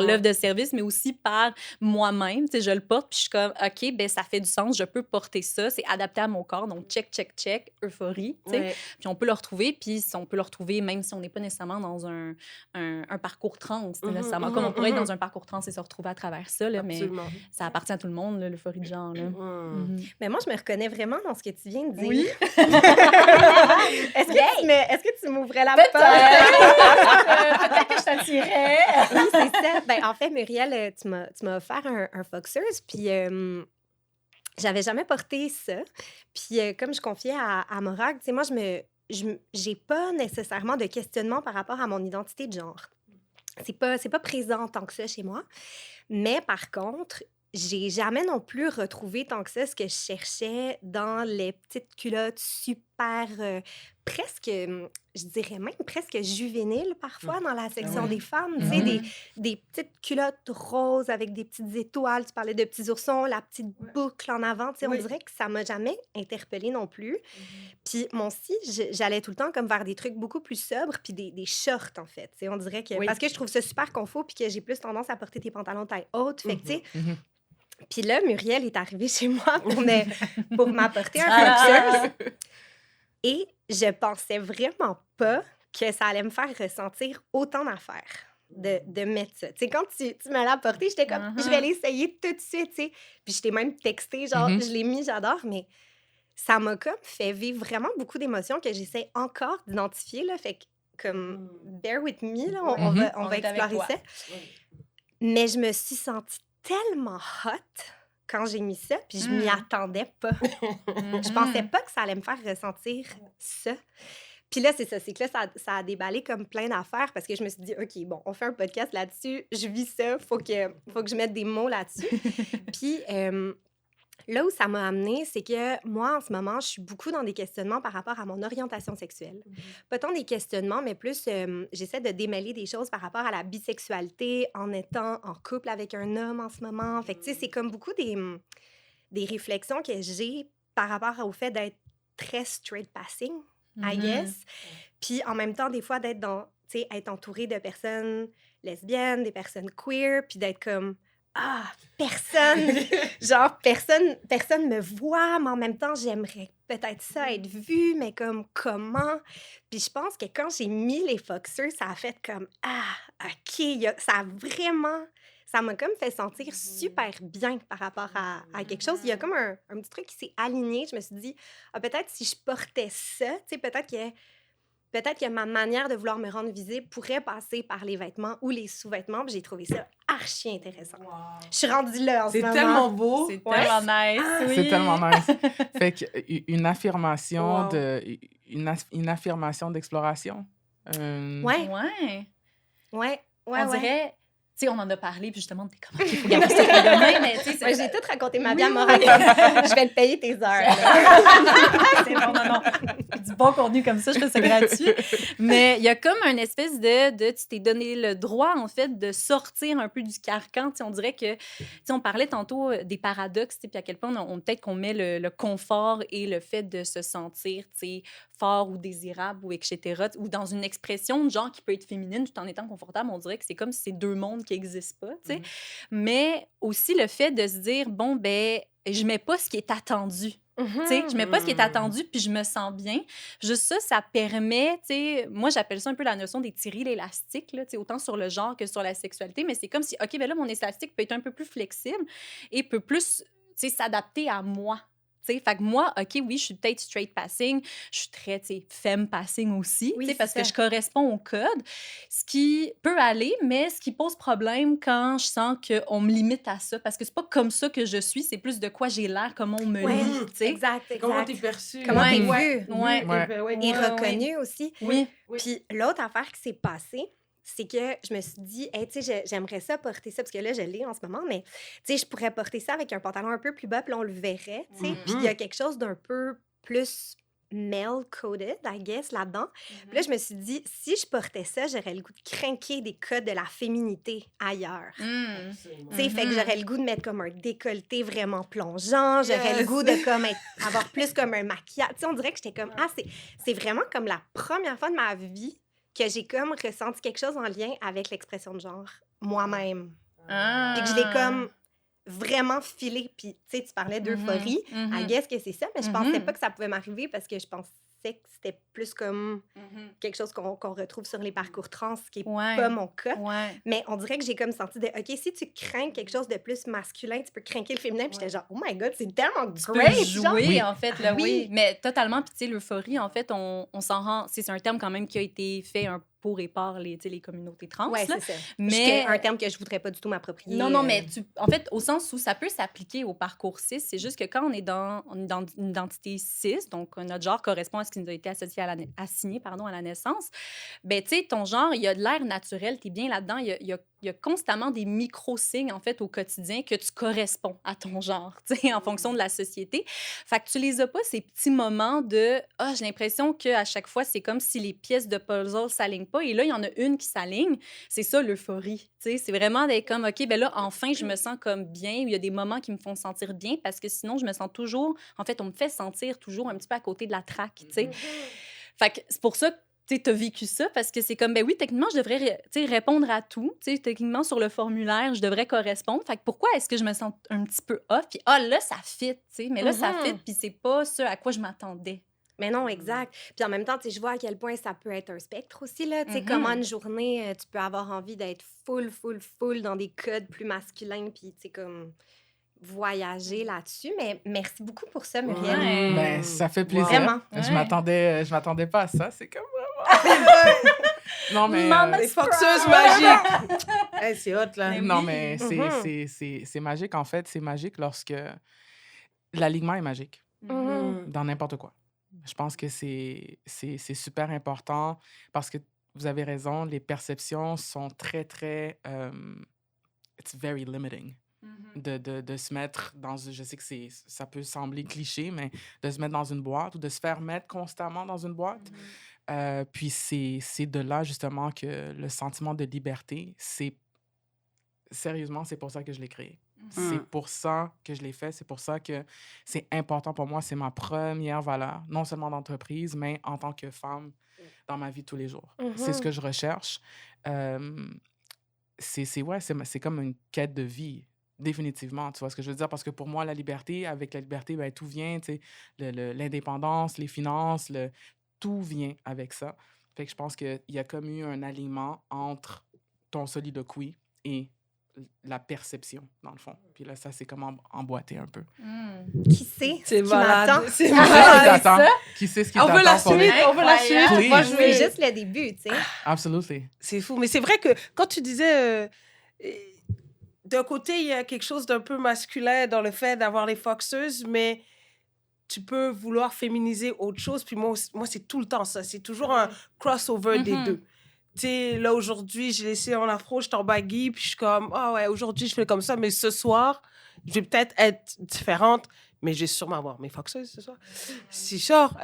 l'œuvre de service, mais aussi par moi-même, tu sais, je le porte, puis je suis comme, OK, ben ça fait du sens, je peux porter ça, c'est adapté à mon corps, donc check, euphorie, tu sais, puis on peut le retrouver, puis on peut le retrouver même si on n'est pas nécessairement dans un parcours trans, nécessairement, comme on pourrait être dans un parcours trans et se retrouver à travers ça, là, mais ça appartient à tout le monde, là, l'euphorie de genre, là. Mais moi, je me reconnais vraiment dans ce que tu viens de dire. Oui. Est-ce que tu m'ouvrais la porte? Peut-être que je t'attirais. Oui, c'est ça. Ben, en fait, Muriel, tu m'as offert un Foxers, puis j'avais jamais porté ça. Puis comme je confiais à Morag, tu sais, moi, j'ai pas nécessairement de questionnement par rapport à mon identité de genre. C'est pas présent tant que ça chez moi. Mais par contre, j'ai jamais non plus retrouvé tant que ça ce que je cherchais dans les petites culottes super, presque, je dirais même presque juvéniles parfois dans la section des femmes. Tu sais, des petites culottes roses avec des petites étoiles. Tu parlais de petits oursons, la petite boucle en avant. Tu sais, on dirait que ça m'a jamais interpellée non plus. Puis moi aussi, j'allais tout le temps comme vers des trucs beaucoup plus sobres, puis des shorts en fait. Tu sais, on dirait que parce que je trouve ça super confort, puis que j'ai plus tendance à porter des pantalons taille haute. Fait que tu sais. Puis là, Muriel est arrivée chez moi pour m'apporter un Foxers. Et je pensais vraiment pas que ça allait me faire ressentir autant d'affaires de mettre ça. Tu sais, quand tu me l'as apporté, j'étais comme, je vais l'essayer tout de suite, tu sais. Puis je t'ai même texté, genre, je l'ai mis, j'adore, mais ça m'a comme fait vivre vraiment beaucoup d'émotions que j'essaie encore d'identifier, là. Fait que, comme, bear with me, là, on va explorer ça. Mais je me suis sentie tellement hot quand j'ai mis ça, puis je m'y attendais pas. Je pensais pas que ça allait me faire ressentir ça. Puis là, c'est ça, c'est que là, ça a déballé comme plein d'affaires parce que je me suis dit, OK, bon, on fait un podcast là-dessus, je vis ça, faut que je mette des mots là-dessus. Puis là où ça m'a amenée, c'est que moi, en ce moment, je suis beaucoup dans des questionnements par rapport à mon orientation sexuelle. Pas tant des questionnements, mais plus j'essaie de démêler des choses par rapport à la bisexualité en étant en couple avec un homme en ce moment. Fait que, tu sais, c'est comme beaucoup des réflexions que j'ai par rapport au fait d'être très straight passing, I guess. Puis en même temps, des fois, d'être entourée de personnes lesbiennes, des personnes queer, puis d'être comme ah, personne, genre, personne me voit, mais en même temps, j'aimerais peut-être ça être vue, mais comme comment? Puis je pense que quand j'ai mis les Foxers, ça a fait comme, ah, OK, ça m'a comme fait sentir super bien par rapport à quelque chose. Il y a comme un petit truc qui s'est aligné. Je me suis dit, ah, peut-être si je portais ça, tu sais, peut-être que ma manière de vouloir me rendre visible pourrait passer par les vêtements ou les sous-vêtements. Puis j'ai trouvé ça archi intéressant. Je suis rendue là en ce C'est moment. tellement beau. C'est Ouais. tellement nice, oui. C'est tellement nice. Fait qu'une affirmation Wow. une affirmation d'exploration. Ouais, Ouais. ouais, On ouais. dirait... Tu sais, on en a parlé, puis justement, t'es comme, OK, il faut garder ça pour demain, mais tu sais, Ouais, j'ai tout raconté ma vie Oui, à Montréal. Je vais te payer tes heures. c'est bon, non. Du bon contenu comme ça, je fais ça gratuit. Mais il y a comme une espèce tu t'es donné le droit, en fait, de sortir un peu du carcan. Tu sais, on dirait que, tu sais, on parlait tantôt des paradoxes, tu sais, puis à quel point peut-être qu'on met le confort et le fait de se sentir, tu sais, fort ou désirable ou etc. ou dans une expression de genre qui peut être féminine tout en étant confortable, on dirait que c'est comme si c'est deux mondes qui n'existent pas, tu sais. Mais aussi le fait de se dire, bon, ben, je mets pas ce qui est attendu. Tu sais, je mets pas ce qui est attendu, puis je me sens bien. Juste ça, ça permet, tu sais, moi, j'appelle ça un peu la notion d'étirer l'élastique, là, tu sais, autant sur le genre que sur la sexualité, mais c'est comme si, OK, ben là, mon élastique peut être un peu plus flexible et peut plus, tu sais, s'adapter à moi. Tu sais, fait que moi, OK, oui, je suis peut-être straight passing, je suis très, tu sais, femme passing aussi, Oui, tu sais, c'est parce ça. que je corresponds au code, ce qui peut aller, mais ce qui pose problème quand je sens qu'on me limite à ça, parce que c'est pas comme ça que je suis, c'est plus de quoi j'ai l'air, comment on me Ouais, lit, tu sais. exact. Comment t'es perçu? Comment t'es vu. Ouais. Ouais. Et Ouais, reconnu aussi. Oui. Puis l'autre affaire qui s'est passée, c'est que je me suis dit, hey, tu sais, j'aimerais ça porter ça, parce que là, je l'ai en ce moment, mais tu sais, je pourrais porter ça avec un pantalon un peu plus bas, puis là, on le verrait, tu sais. Puis il y a quelque chose d'un peu plus male-coded, I guess, là-dedans. Puis là, je me suis dit, si je portais ça, j'aurais le goût de craquer des codes de la féminité ailleurs. Mm. Tu sais, fait que j'aurais le goût de mettre comme un décolleté vraiment plongeant. J'aurais le Yes. goût de comme avoir plus comme un maquillage. Tu sais, on dirait que j'étais comme, c'est vraiment comme la première fois de ma vie que j'ai comme ressenti quelque chose en lien avec l'expression de genre moi-même. Puis que je l'ai comme vraiment filé. Puis, tu sais, tu parlais d'euphorie. I guess que c'est ça, mais je pensais pas que ça pouvait m'arriver parce que je pensais que c'était plus comme quelque chose qu'on retrouve sur les parcours trans, ce qui est pas mon cas. Ouais. Mais on dirait que j'ai comme senti de, OK, si tu crains quelque chose de plus masculin, tu peux craquer le féminin. Puis j'étais genre, oh my God, c'est tellement Tu peux great! jouer, Oui. en fait, là, Oui. oui. Mais totalement, puis tu sais, l'euphorie, en fait, on s'en rend... C'est un terme quand même qui a été fait pour et par les communautés trans, Ouais, là. c'est ça. Mais... un terme que je voudrais pas du tout m'approprier. Non, mais en fait, au sens où ça peut s'appliquer au parcours cis, c'est juste que quand on est dans une identité cis, donc notre genre correspond à ce qui nous a été associé assigné à la naissance, ben tu sais, ton genre, il y a de l'air naturel, t'es bien là-dedans, il y a constamment des micro-signes, en fait, au quotidien que tu corresponds à ton genre, tu sais, en fonction de la société. Fait que tu les as pas, ces petits moments de « Ah, j'ai l'impression qu'à chaque fois, c'est comme si les pièces de puzzle s'alignent pas. » Et là, il y en a une qui s'aligne. C'est ça, l'euphorie. Tu sais, c'est vraiment d'être comme « OK, ben là, enfin, je me sens comme bien. » Il y a des moments qui me font sentir bien parce que sinon, je me sens toujours... En fait, on me fait sentir toujours un petit peu à côté de la traque, tu sais. Fait que c'est pour ça que tu as vécu ça, parce que c'est comme, ben oui, techniquement, je devrais répondre à tout. T'sais, techniquement, sur le formulaire, je devrais correspondre. Fait que pourquoi est-ce que je me sens un petit peu off? Puis, là, ça fit, tu sais. Mais là, ça fit, puis c'est pas ce à quoi je m'attendais. Mais non, exact. Puis en même temps, tu sais, je vois à quel point ça peut être un spectre aussi, là. Tu sais, comment une journée, tu peux avoir envie d'être full dans des codes plus masculins, puis tu sais, comme voyager là-dessus. Mais merci beaucoup pour ça, Muriel. Ouais. Ben, ça fait plaisir. Vraiment. Je Ouais. m'attendais pas à ça. C'est comme vraiment... Non, mais... Mama Les foxeuses magiques. Hey, c'est hot, là. Mais Non, oui. mais c'est magique, en fait. C'est magique lorsque... L'alignement est magique dans n'importe quoi. Je pense que c'est super important parce que vous avez raison, les perceptions sont très, très... it's very limiting. De se mettre dans... Je sais que ça peut sembler cliché, mais de se mettre dans une boîte ou de se faire mettre constamment dans une boîte. Puis c'est de là, justement, que le sentiment de liberté, sérieusement, c'est pour ça que je l'ai créé. C'est pour ça que je l'ai fait. C'est pour ça que c'est important pour moi. C'est ma première valeur, non seulement d'entreprise, mais en tant que femme dans ma vie de tous les jours. C'est ce que je recherche. C'est comme une quête de vie. Définitivement, tu vois ce que je veux dire? Parce que pour moi, avec la liberté, ben, tout vient, tu sais, l'indépendance, les finances, tout vient avec ça. Fait que je pense qu'il y a comme eu un alignement entre ton soliloquy et la perception, dans le fond. Puis là, ça s'est comme emboîté un peu. Qui sait ce C'est qui malade. m'attend? C'est Qui sait ce qui malade. t'attend? Qui sait ce qui On veut la t'attend pour suite, les- on veut la suite. Incroyable. Moi, Please. je C'est veux... juste le début, tu sais. Absolutely. C'est fou. Mais c'est vrai que quand tu disais... d'un côté, il y a quelque chose d'un peu masculin dans le fait d'avoir les foxeuses, mais tu peux vouloir féminiser autre chose. Puis moi, c'est tout le temps ça. C'est toujours un crossover des Mhm. deux. Tu sais, là, aujourd'hui, j'ai laissé en afro, je suis en baggy, puis je suis comme, ah ouais, aujourd'hui, je fais comme ça, mais ce soir, je vais peut-être être différente, mais je vais sûrement avoir mes foxeuses ce soir. C'est sûr.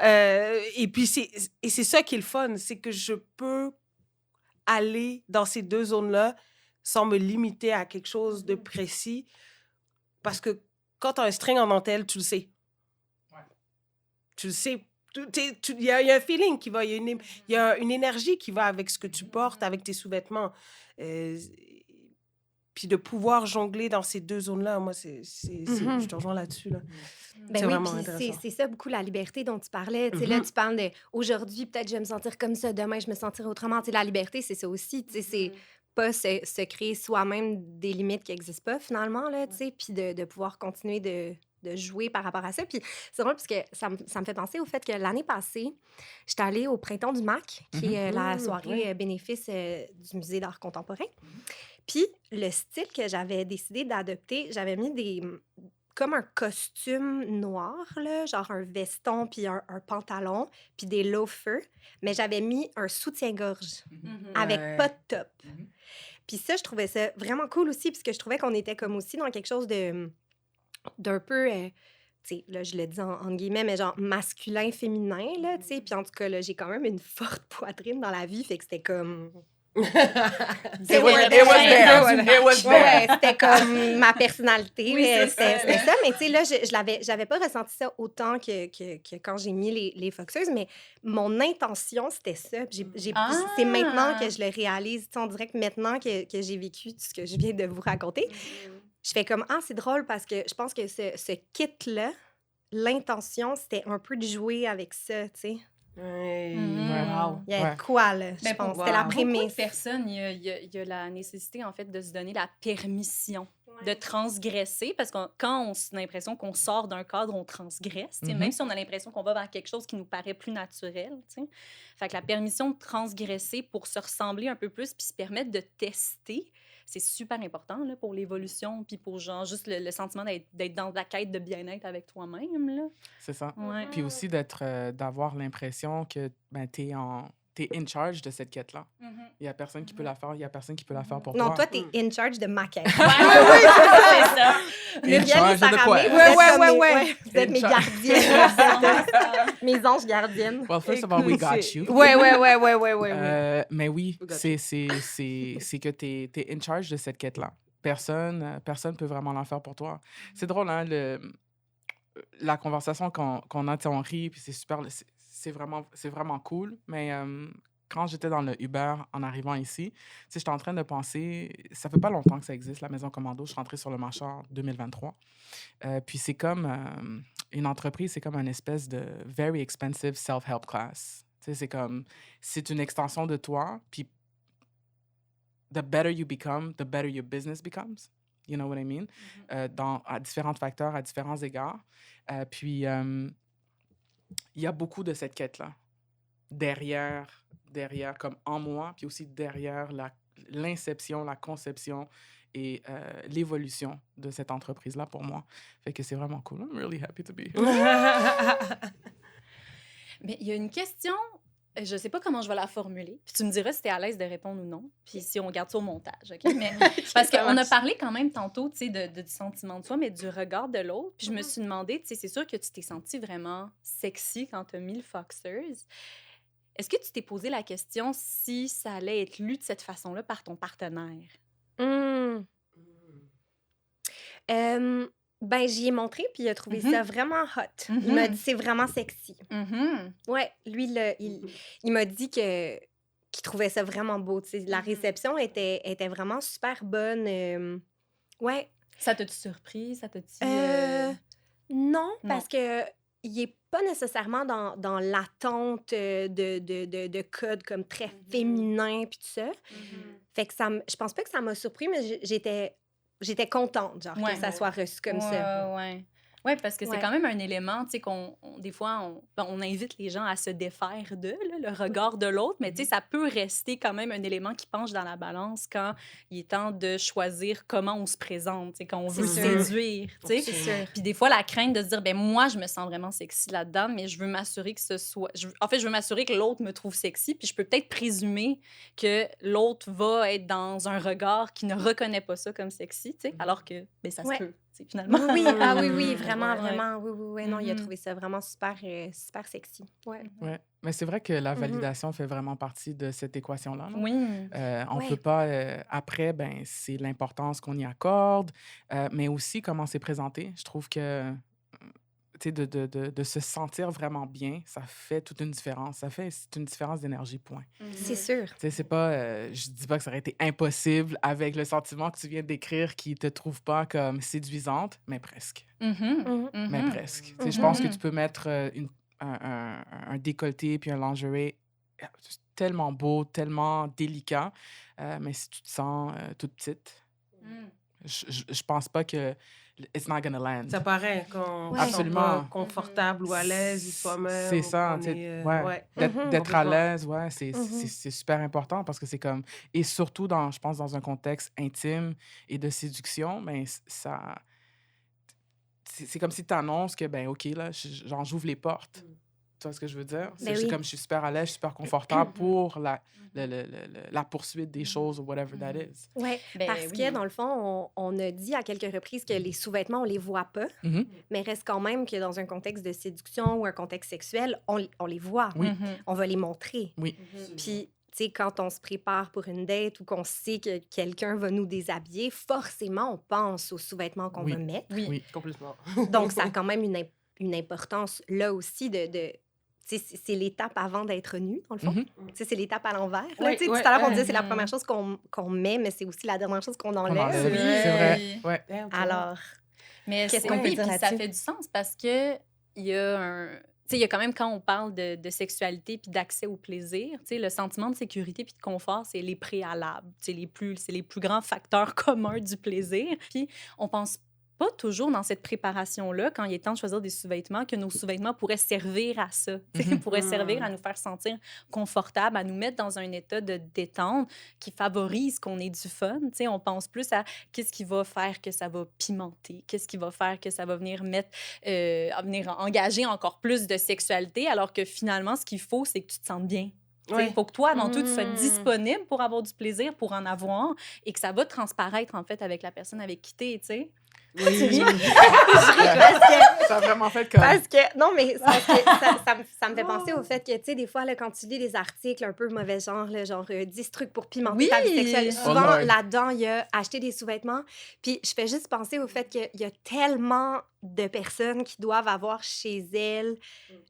Et puis, c'est ça qui est le fun, c'est que je peux aller dans ces deux zones-là sans me limiter à quelque chose de précis. Parce que quand tu as un string en dentelle, tu le sais. Tu le sais. Il y a un feeling qui va, il y a une énergie qui va avec ce que tu portes, avec tes sous-vêtements. Puis de pouvoir jongler dans ces deux zones-là, moi, je te rejoins là-dessus. Là. Ben C'est oui, vraiment puis intéressant. c'est ça beaucoup la liberté dont tu parlais. Tu sais, là, tu parles de aujourd'hui, peut-être je vais me sentir comme ça, demain, je me sentirai autrement. Tu sais, la liberté, c'est ça aussi. Tu sais, c'est pas se créer soi-même des limites qui n'existent pas finalement, là, tu sais, puis de pouvoir continuer de jouer par rapport à ça. Puis c'est drôle parce que ça me fait penser au fait que l'année passée, j'étais allée au Printemps du MAC, qui est la soirée bénéfice du Musée d'art contemporain. Puis le style que j'avais décidé d'adopter, j'avais mis comme un costume noir, là, genre un veston, puis un pantalon, puis des loafers, mais j'avais mis un soutien-gorge avec pas de top. Puis ça, je trouvais ça vraiment cool aussi, parce que je trouvais qu'on était comme aussi dans quelque chose d'un peu, tu sais, là, je le dis entre guillemets, mais genre masculin, féminin, là, tu sais. Puis en tout cas, là, j'ai quand même une forte poitrine dans la vie, fait que c'était comme... It was there. It was there. Ouais, c'était comme ma personnalité. Oui, là, c'est c'était ça. Mais tu sais, là, j'avais pas ressenti ça autant que quand j'ai mis les foxeuses, mais mon intention, c'était ça. Puis c'est maintenant que je le réalise. Tu sais, on dirait que maintenant que j'ai vécu tout ce que je viens de vous raconter, je fais comme, c'est drôle parce que je pense que ce kit-là, l'intention, c'était un peu de jouer avec ça, tu sais. Wow. Il y a Ouais. quoi, là, je Ben, pense. pour C'était la Beaucoup de prémisse. personnes, il y a la nécessité, en fait, de se donner la permission de transgresser, parce que quand on a l'impression qu'on sort d'un cadre, on transgresse, tu sais, même si on a l'impression qu'on va vers quelque chose qui nous paraît plus naturel. Tu sais. Fait que la permission de transgresser pour se ressembler un peu plus puis se permettre de tester, c'est super important là, pour l'évolution puis pour genre juste le sentiment d'être dans la quête de bien-être avec toi-même. Là. C'est ça. Ouais. Puis aussi d'avoir l'impression que ben, t'es in charge de cette quête-là. Il y a personne qui peut la faire, il y a personne qui peut la faire pour Non, toi. toi, t'es in charge de ma quête. Ouais, c'est ça. In charge de quoi? Vous êtes mes In charge. gardiennes. Mes anges gardiennes. Well, first of all, we got you. Ouais. Mais oui, We got c'est que t'es in charge de cette quête-là. Personne peut vraiment l'en faire pour toi. C'est drôle, hein, la conversation qu'on a, tu sais, on rit, puis c'est super, c'est vraiment cool. Mais quand j'étais dans le Uber en arrivant ici, tu sais, j'étais en train de penser, ça fait pas longtemps que ça existe, la Maison Commando. Je suis rentrée sur le marché en 2023. Puis c'est comme une entreprise, c'est comme une espèce de very expensive self-help class. Tu sais, c'est une extension de toi, puis the better you become, the better your business becomes. You know what I mean? À différents facteurs, à différents égards. Puis, il y a beaucoup de cette quête-là. Derrière, comme en moi, puis aussi derrière l'inception, la conception et l'évolution de cette entreprise-là pour moi. Fait que c'est vraiment cool. I'm really happy to be here. Mais il y a une question, je sais pas comment je vais la formuler, puis tu me diras si tu es à l'aise de répondre ou non, puis si on garde ça au montage, OK? Mais, parce qu'on a parlé quand même tantôt, tu sais, du sentiment de soi, mais du regard de l'autre, puis je me suis demandé, tu sais, c'est sûr que tu t'es sentie vraiment sexy quand tu as mis le Foxers. Est-ce que tu t'es posé la question si ça allait être lu de cette façon-là par ton partenaire? Ben, j'y ai montré, puis il a trouvé ça vraiment hot. Il m'a dit c'est vraiment sexy. Ouais, lui, il m'a dit qu'il trouvait ça vraiment beau. Tu sais, la réception était vraiment super bonne. Ouais. Ça t'a-tu surpris? Ça t'a-tu... Non, Non. parce que il est pas nécessairement dans l'attente de codes comme très féminins puis tout ça. Fait que je pense pas que ça m'a surpris, mais j'étais contente, genre, Ouais. que ça soit reçu comme ça. Ouais. Ouais, parce que c'est Ouais. quand même un élément, tu sais, des fois, on invite les gens à se défaire le regard de l'autre, mais tu sais, ça peut rester quand même un élément qui penche dans la balance quand il est temps de choisir comment on se présente, tu sais, quand on veut C'est sûr. séduire, tu sais. C'est sûr. Puis des fois, la crainte de se dire, ben moi, je me sens vraiment sexy là-dedans, mais je veux m'assurer que ce soit... En fait, je veux m'assurer que l'autre me trouve sexy, puis je peux peut-être présumer que l'autre va être dans un regard qui ne reconnaît pas ça comme sexy, tu sais, alors que, ben ça se Ouais. peut, tu sais, finalement. Oui, oui, vraiment, Ouais. vraiment. Oui. Non, il a Mhm. trouvé ça vraiment super, super sexy. Ouais. Ouais. Mais c'est vrai que la Mhm. validation fait vraiment partie de cette équation-là. Là. Oui. On Ouais. peut pas... après, ben, c'est l'importance qu'on y accorde, mais aussi comment c'est présenté. Je trouve que tu sais, de se sentir vraiment bien, ça fait toute une différence. C'est une différence d'énergie, point. C'est sûr. Tu sais, c'est pas... je dis pas que ça aurait été impossible avec le sentiment que tu viens de décrire qui te trouve pas comme séduisante, mais presque. Mhm. Mhm. Mais Mhm. presque. Tu sais, je pense que Mhm. tu peux mettre un décolleté puis un lingerie tellement beau, tellement délicat, mais si tu te sens toute petite, je pense pas que it's not gonna land. Ça paraît quand on Ouais. se sent pas Absolument. confortable ou à l'aise de soi-même. C'est ou ça, qu'on tu sais, est, ouais. ouais. D'être Mhm. d'être à Complètement. l'aise, ouais, Mhm. c'est super important parce que c'est comme... Et surtout, je pense, dans un contexte intime et de séduction, ben, ça... C'est comme si tu annonces que, ben, OK, là, genre, j'ouvre les portes. Tu vois ce que je veux dire? Ben oui. Comme je suis super à l'aise, je suis super confortable pour la poursuite des choses ou whatever that is. Oui, Ben parce oui. que dans le fond, on a dit à quelques reprises que les sous-vêtements, on les voit pas, Mhm. mais reste quand même que dans un contexte de séduction ou un contexte sexuel, on les voit. Oui. Mhm. On va les montrer. Oui. Puis, tu sais, quand on se prépare pour une date ou qu'on sait que quelqu'un va nous déshabiller, forcément, on pense aux sous-vêtements qu'on Oui. va mettre. Oui. Oui. Complètement. Donc, ça a quand même une importance là aussi tu sais, c'est l'étape avant d'être nu, dans le fond. Mhm. Tu sais, c'est l'étape à l'envers. là. Oui, Tu sais, oui, tout à l'heure, on disait ouais. c'est la première chose qu'on met, mais c'est aussi la dernière chose qu'on On enlève. enlève. Oui. C'est vrai. Ouais. Damn, Alors, Mais Qu'est-ce c'est- qu'on peut oui, dire puis ça là-dessus? fait du sens parce que il y a un... Tu sais, il y a quand même, quand on parle de sexualité puis d'accès au plaisir, tu sais, le sentiment de sécurité puis de confort, c'est les préalables. C'est les plus grands facteurs communs du plaisir. Puis on pense pas toujours dans cette préparation-là, quand il est temps de choisir des sous-vêtements, que nos sous-vêtements pourraient servir à ça, tu sais, Mhm. pourraient servir à nous faire sentir confortable, à nous mettre dans un état de détente qui favorise qu'on ait du fun. Tu sais, on pense plus à qu'est-ce qui va faire que ça va pimenter, qu'est-ce qui va faire que ça va venir venir engager encore plus de sexualité, alors que finalement, ce qu'il faut, c'est que tu te sentes bien. Il Ouais. faut que toi, avant tout, tu sois Mm. disponible pour avoir du plaisir, pour en avoir, et que ça va transparaître, en fait, avec la personne avec qui t'es, tu sais. Oui. parce que Ça a vraiment fait comme... Parce que, non, mais c'est parce que ça me fait penser au fait que, tu sais, des fois, là, quand tu lis des articles un peu mauvais genre, là, genre 10 trucs pour pimenter Oui! ta vie sexuelle, Oh souvent, Lord. là-dedans, il y a acheter des sous-vêtements. Puis je fais juste penser au fait qu'il y a tellement de personnes qui doivent avoir chez elles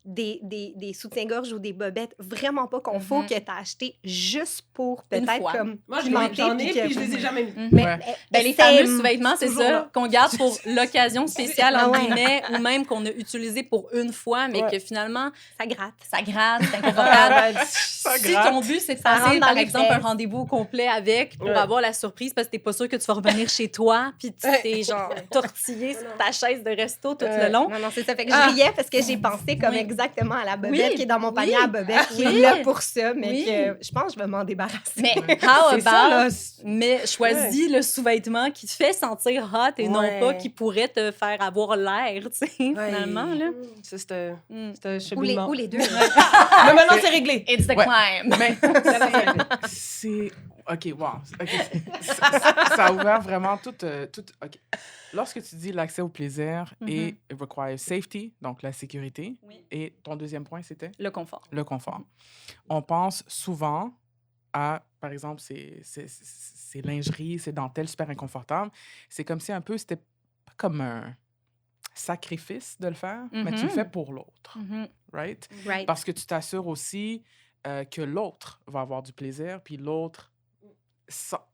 des soutiens-gorge ou des bobettes vraiment pas qu'on faut Mhm. que tu as acheté juste pour Une peut-être fois. comme Moi, pimenter. j'en ai, que- puis je les ai jamais mis. Mais, Ouais. Ben, les essaie- fameux sous-vêtements, c'est toujours ça, là. qu'on garde pour l'occasion spéciale, Ah entre ouais. guillemets, ou même qu'on a utilisé pour une fois, mais Ouais. que finalement, ça gratte. ça gratte, c'est Ah, inconfortable. ben, Si gratte. ton but, c'est de Ça passer, rentre dans par les exemple, un fesses. rendez-vous au complet avec pour Ouais. avoir la surprise parce que t'es pas sûr que tu vas revenir chez toi puis tu t'es genre tortillé sur ta chaise de resto tout le long. Non, non, c'est ça. Fait que Ah. je riais parce que j'ai pensé comme Oui. exactement à la bobette Oui, qui est dans mon panier oui. à bobette, qui Oui. est là pour ça, mais Oui. que je pense que je vais m'en débarrasser. Mais how c'est ça, about, là. mais choisis le sous-vêtement qui te fait sentir hot et non Ouais. pas qui pourrait te faire avoir l'air, tu sais, finalement, là. Ça, c'est un Mm. cheminement. Ou les deux. Mais maintenant, c'est réglé. It's the Ouais. climb. Mais c'est... OK, wow. OK. Ça a ouvert vraiment tout... OK. Lorsque tu dis l'accès au plaisir et it requires safety, donc la sécurité, Oui. et ton deuxième point, c'était Le confort. le confort. On pense souvent à, par exemple, ces lingeries, ces dentelles super inconfortables. C'est comme si un peu, c'était pas comme un sacrifice de le faire, mais tu le fais pour l'autre, right? Right. Parce que tu t'assures aussi que l'autre va avoir du plaisir, puis l'autre,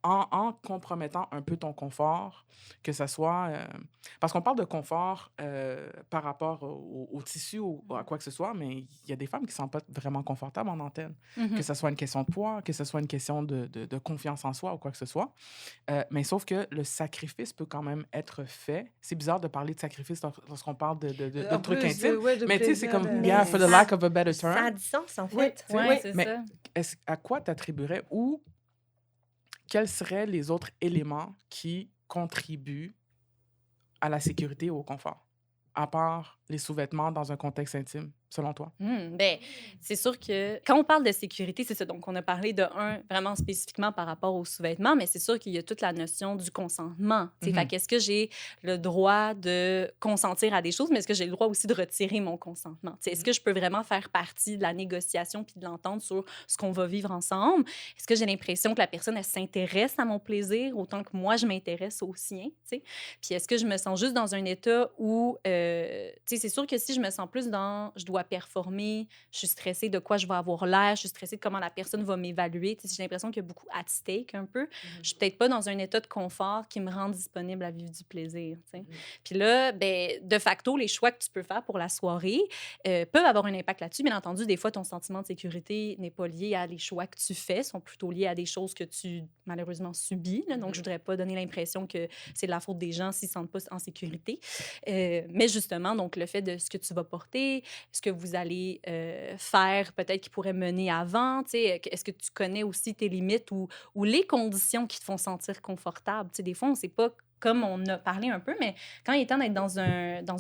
en compromettant un peu ton confort, que ce soit... parce qu'on parle de confort par rapport au tissu ou à quoi que ce soit, mais il y a des femmes qui ne sont pas vraiment confortables en antenne. Que ce soit une question de poids, que ce soit une question de confiance en soi ou quoi que ce soit. Mais sauf que le sacrifice peut quand même être fait. C'est bizarre de parler de sacrifice lorsqu'on parle de En trucs plus, intimes. ouais, de Mais tu sais, c'est plaisir, comme, Mais yeah, for the ça, lack of a better ça a term. du sens, en Oui, fait. Ouais, oui. c'est Mais ça. à quoi tu attribuerais ou quels seraient les autres éléments qui contribuent à la sécurité et au confort, à part les sous-vêtements dans un contexte intime, selon toi? Ben, c'est sûr que quand on parle de sécurité, c'est ça. Donc, on a parlé de un vraiment spécifiquement par rapport aux sous-vêtements, mais c'est sûr qu'il y a toute la notion du consentement. Tu sais. Fait Mhm. qu'est-ce que j'ai le droit de consentir à des choses, mais est-ce que j'ai le droit aussi de retirer mon consentement? Tu sais, est-ce que je peux vraiment faire partie de la négociation puis de l'entente sur ce qu'on va vivre ensemble? Est-ce que j'ai l'impression que la personne, elle s'intéresse à mon plaisir autant que moi, je m'intéresse au sien? Tu sais? Puis est-ce que je me sens juste dans un état où, tu sais, c'est sûr que si je me sens plus dans je dois performer, je suis stressée de quoi je vais avoir l'air, je suis stressée de comment la personne va m'évaluer. Tu sais, j'ai l'impression qu'il y a beaucoup at stake un peu. Je suis peut-être pas dans un état de confort qui me rend disponible à vivre du plaisir. Tu sais. Puis là, ben, de facto, les choix que tu peux faire pour la soirée peuvent avoir un impact là-dessus. Bien entendu, des fois, ton sentiment de sécurité n'est pas lié à les choix que tu fais, sont plutôt liés à des choses que tu malheureusement subis. Là. Donc, je voudrais pas donner l'impression que c'est de la faute des gens s'ils ne se sentent pas en sécurité. Mais justement, donc, le fait de ce que tu vas porter, ce que vous allez faire, peut-être qui pourrait mener avant, tu sais, est-ce que tu connais aussi tes limites ou les conditions qui te font sentir confortable? Tu sais, des fois, on ne sait pas, comme on a parlé un peu, mais quand il est temps d'être dans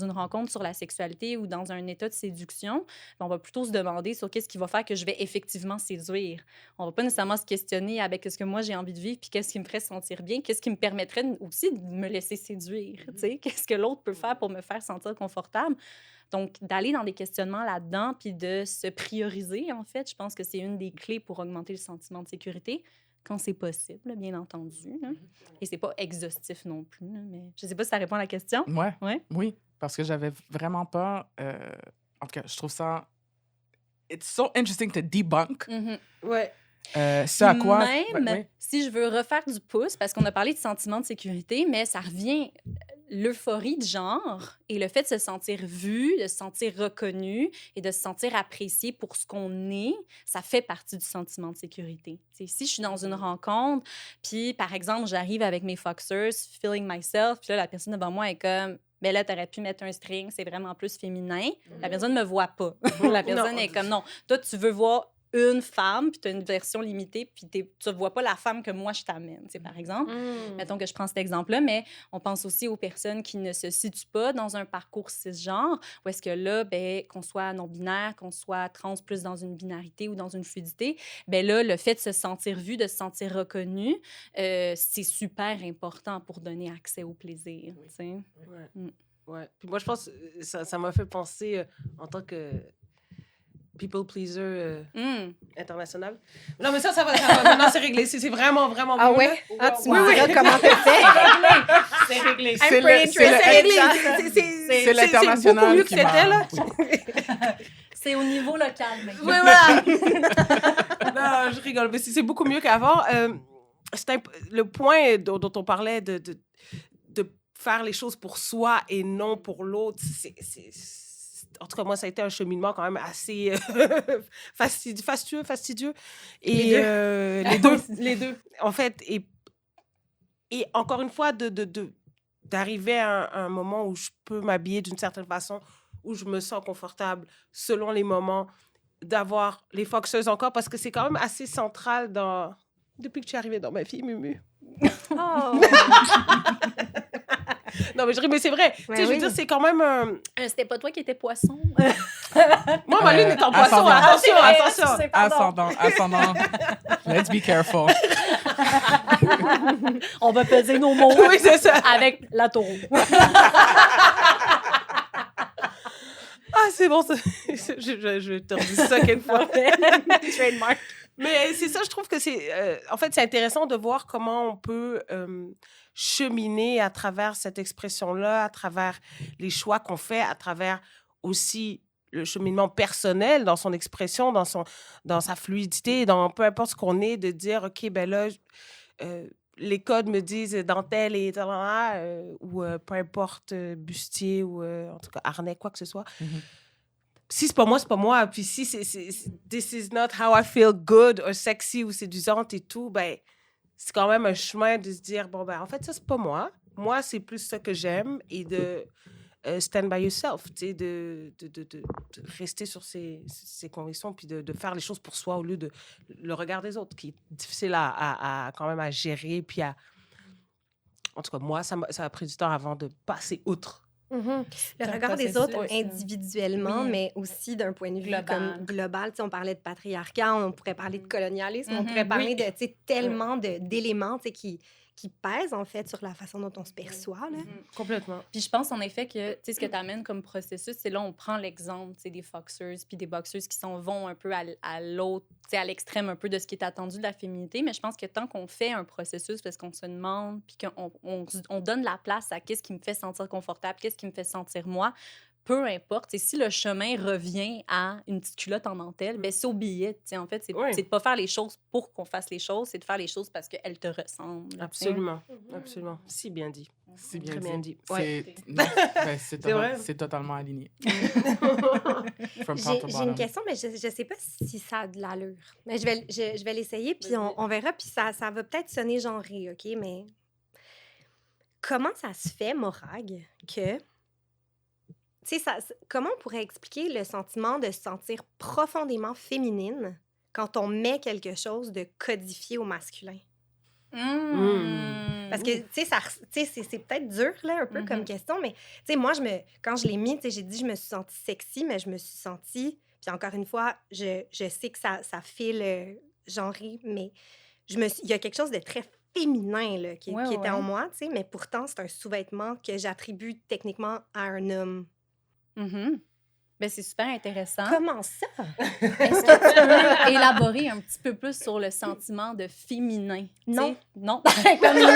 une rencontre sur la sexualité ou dans un état de séduction, ben, on va plutôt se demander sur qu'est-ce qui va faire que je vais effectivement séduire. On ne va pas nécessairement se questionner avec ce que moi j'ai envie de vivre puis qu'est-ce qui me ferait sentir bien, qu'est-ce qui me permettrait aussi de me laisser séduire, tu sais, qu'est-ce que l'autre peut faire pour me faire sentir confortable. Donc, d'aller dans des questionnements là-dedans puis de se prioriser, en fait, je pense que c'est une des clés pour augmenter le sentiment de sécurité quand c'est possible, bien entendu. Hein. Et c'est pas exhaustif non plus. Là, mais je sais pas si ça répond à la question. Ouais, Ouais. oui, parce que j'avais vraiment pas... en tout cas, je trouve ça... It's so interesting to debunk Ouais. ce à quoi... Même ouais. si je veux refaire du pouce, parce qu'on a parlé de sentiment de sécurité, mais ça revient l'euphorie de genre et le fait de se sentir vu, de se sentir reconnu et de se sentir apprécié pour ce qu'on est, ça fait partie du sentiment de sécurité. T'sais, si je suis dans une rencontre, puis par exemple, j'arrive avec mes Foxers, feeling myself, puis là, la personne devant moi est comme... Mais là, tu aurais pu mettre un string, c'est vraiment plus féminin. La personne ne me voit pas. La personne Non. est comme non. Toi, tu veux voir une femme, puis tu as une version limitée, puis tu ne vois pas la femme que moi, je t'amène, par exemple. Mettons que je prends cet exemple-là, mais on pense aussi aux personnes qui ne se situent pas dans un parcours cisgenre, où est-ce que là, ben, qu'on soit non-binaire, qu'on soit trans plus dans une binarité ou dans une fluidité, ben là, le fait de se sentir vu, de se sentir reconnu, c'est super important pour donner accès au plaisir. Tu sais. Ouais. Ouais. Puis moi, je pense que ça m'a fait penser en tant que people pleaser international. Non, mais ça va. Maintenant, c'est réglé. C'est vraiment, vraiment Ah mieux, ouais? là. Ah, tu me diras comment t'as fait? C'est réglé. C'est le- pretty c'est le- interested. C'est C'est l'international beaucoup mieux que qui c'était, m'a- là. Oui. C'est au niveau local maintenant. Oui, voilà. Non, je rigole, mais c'est beaucoup mieux qu'avant. Le point dont on parlait de faire les choses pour soi et non pour l'autre, en tout cas, moi, ça a été un cheminement quand même assez fastidieux. Et Les deux. les deux, en fait. Et encore une fois, d'arriver à un moment où je peux m'habiller d'une certaine façon, où je me sens confortable selon les moments, d'avoir les Foxers encore, parce que c'est quand même assez central depuis que je suis arrivée dans ma vie, Mumu. Oh. Non, mais je ris, mais c'est vrai. Tu sais, je veux dire, c'est quand même un... C'était pas toi qui étais poisson. Moi, ma lune est en poisson. ascendant. Attention. Ascendant. Let's be careful. On va peser nos mots Oui, c'est ça. avec la taureau. Ah, c'est bon, ça. Je vais te redire ça quelquefois. Trademark. Mais c'est ça, je trouve que c'est... en fait, c'est intéressant de voir comment on peut cheminer à travers cette expression-là, à travers les choix qu'on fait, à travers aussi le cheminement personnel dans son expression, dans sa fluidité, dans peu importe ce qu'on est, de dire, OK, ben là, les codes me disent dentelle et ou peu importe, bustier ou en tout cas harnais, quoi que ce soit. Mhm. Si c'est pas moi, c'est pas moi. Puis si this is not how I feel good or sexy ou séduisante et tout, ben c'est quand même un chemin de se dire, bon, ben en fait, ça, c'est pas moi. Moi, c'est plus ça que j'aime et de stand by yourself, tu sais, de rester sur ses convictions puis de faire les choses pour soi au lieu de le regard des autres, qui est difficile quand même à gérer. Puis en tout cas, moi, ça a pris du temps avant de passer outre. Le C'est un regard des processus, autres ça. individuellement, Oui. mais aussi d'un point de vue comme Global. global. Tu sais, on parlait de patriarcat, on pourrait parler de colonialisme, on Mhm, pourrait parler oui. de tu sais, tellement d'éléments tu sais, qui pèsent en fait sur la façon dont on se perçoit. Là. Complètement. Puis je pense en effet que tu sais ce que tu amènes comme processus, c'est là on prend l'exemple tu sais, des foxers puis des boxers qui s'en vont un peu à l'autre, tu sais, à l'extrême un peu de ce qui est attendu de la féminité. Mais je pense que tant qu'on fait un processus parce qu'on se demande puis qu'on donne la place à qu'est-ce qui me fait sentir confortable, qu'est-ce qui me fait sentir moi, peu importe. Et si le chemin revient à une petite culotte en dentelle, ben c'est oublié. En fait, Oui. c'est de pas faire les choses pour qu'on fasse les choses, c'est de faire les choses parce qu'elles te ressemblent. tu sais. Absolument. Absolument. Si bien dit. C'est Très bien bien dit. dit. Ouais. Non, ben, C'est vrai. c'est totalement aligné. From top J'ai to une bottom. question, mais je ne sais pas si ça a de l'allure. Mais je vais l'essayer, puis on verra, puis ça va peut-être sonner genré, OK? Mais comment ça se fait, Morag, que... Tu sais, comment on pourrait expliquer le sentiment de se sentir profondément féminine quand on met quelque chose de codifié au masculin? Parce que, tu sais, c'est peut-être dur, là, un peu comme question, mais, tu sais, moi, quand je l'ai mis, tu sais, j'ai dit je me suis sentie sexy, mais je me suis sentie... Puis encore une fois, je sais que ça file genré, mais il y a quelque chose de très féminin, là, qui était en moi, tu sais, mais pourtant, c'est un sous-vêtement que j'attribue techniquement à un homme. Ben, c'est super intéressant. Comment ça? Est-ce que tu peux élaborer un petit peu plus sur le sentiment de féminin? Non. T'sais? Non. Comme non.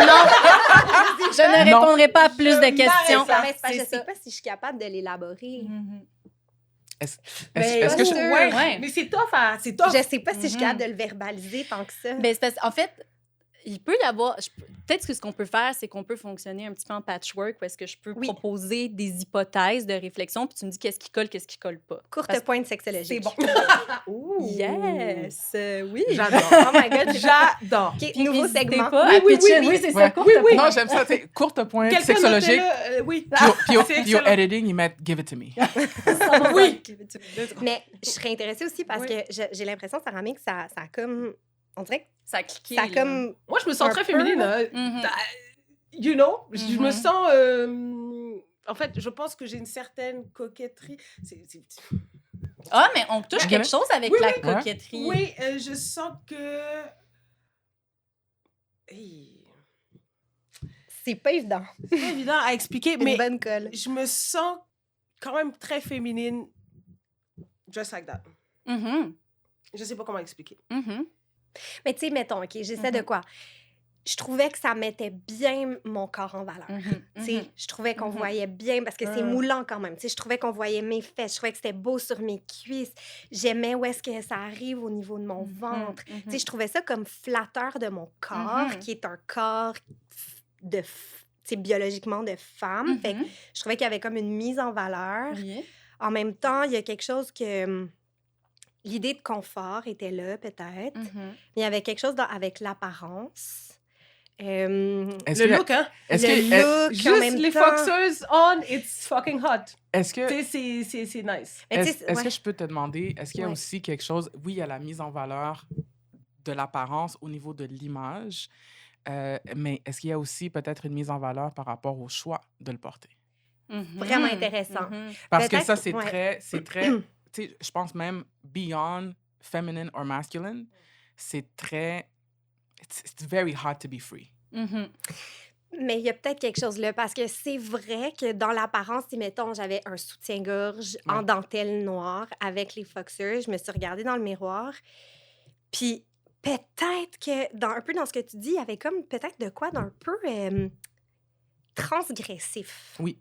Je ne répondrai pas à plus de questions. Je C'est ne sais ça. pas si je suis capable de l'élaborer. Est-ce Ben, est-ce que je... Ouais. Ouais. Mais c'est tough, hein? C'est tough. Je sais pas si je suis capable de le verbaliser tant que ça. Ben, c'est parce en fait, il peut y avoir... Peut-être que ce qu'on peut faire, c'est qu'on peut fonctionner un petit peu en patchwork où est-ce que je peux proposer des hypothèses de réflexion puis tu me dis qu'est-ce qui colle pas. Courte pointe sexologique. C'est bon. Yes! Oui! J'adore. Oh my God, J'adore. OK, nouveau N'hésitez segment. pas Oui, à oui, pitcher. oui, Oui, c'est Ouais. ça, courte Oui. Non, j'aime ça. t'sais, Courte pointe Quelqu'un sexologique. notez-le, oui. Puis au C'est puis au excellent. editing, ils mettent « Give it to me ». Oui. Mais je serais intéressée aussi parce Oui. que j'ai l'impression, Sarah May, que ça a comme... On dirait que Ça a cliqué. ça a là. comme... Moi, je me sens Un très peu, féminine. là. Hein. You know? Je me sens... En fait, je pense que j'ai une certaine coquetterie. Ah, mais on touche quelque chose avec la coquetterie. Oui, je sens que... Hey. C'est pas évident. C'est pas évident à expliquer, Une mais bonne colle. je me sens quand même très féminine, just like that. Je sais pas comment expliquer. Mais tu sais, mettons, OK, j'essaie de quoi? Je trouvais que ça mettait bien mon corps en valeur. Tu sais, je trouvais qu'on voyait bien, parce que c'est moulant quand même. Tu sais, je trouvais qu'on voyait mes fesses, je trouvais que c'était beau sur mes cuisses. J'aimais où est-ce que ça arrive au niveau de mon ventre. Tu sais, je trouvais ça comme flatteur de mon corps, qui est un corps tu sais, biologiquement de femme. Fait que je trouvais qu'il y avait comme une mise en valeur. Oui. En même temps, il y a quelque chose que... L'idée de confort était là, peut-être. Mais il y avait quelque chose avec l'apparence. Le look, hein? Le look, en même Juste les temps. Foxers on, it's fucking hot. Est-ce que... Tu sais, c'est nice. Mais tu sais, Est-ce ouais. que je peux te demander, est-ce qu'il y a Ouais. aussi quelque chose... Oui, il y a la mise en valeur de l'apparence au niveau de l'image, mais est-ce qu'il y a aussi peut-être une mise en valeur par rapport au choix de le porter? Vraiment intéressant. Parce que Peut-être- ça, c'est ouais. très... Tu sais, je pense même beyond feminine or masculine, c'est très... It's very hard to be free. Mais il y a peut-être quelque chose là, parce que c'est vrai que dans l'apparence, si, mettons, j'avais un soutien-gorge en dentelle noire avec les Foxers, je me suis regardée dans le miroir, puis peut-être que, un peu dans ce que tu dis, il y avait comme peut-être de quoi d'un peu transgressif Oui.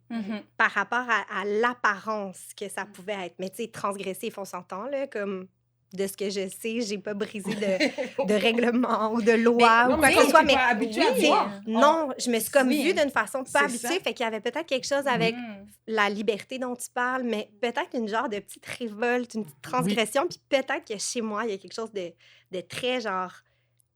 par rapport à l'apparence que ça pouvait être. Mais tu sais, transgressif, on s'entend, là, comme de ce que je sais, j'ai pas brisé de règlement ou de loi non, ou quoi mais que ce comme soit. tu Mais vas habitué à tu sais, voir. non, je me suis comme Oui. vue d'une façon C'est pas ça. habituée. Fait qu'il y avait peut-être quelque chose avec Mhm. la liberté dont tu parles, mais peut-être une genre de petite révolte, une petite Oui, transgression. Puis peut-être que chez moi, il y a quelque chose de très genre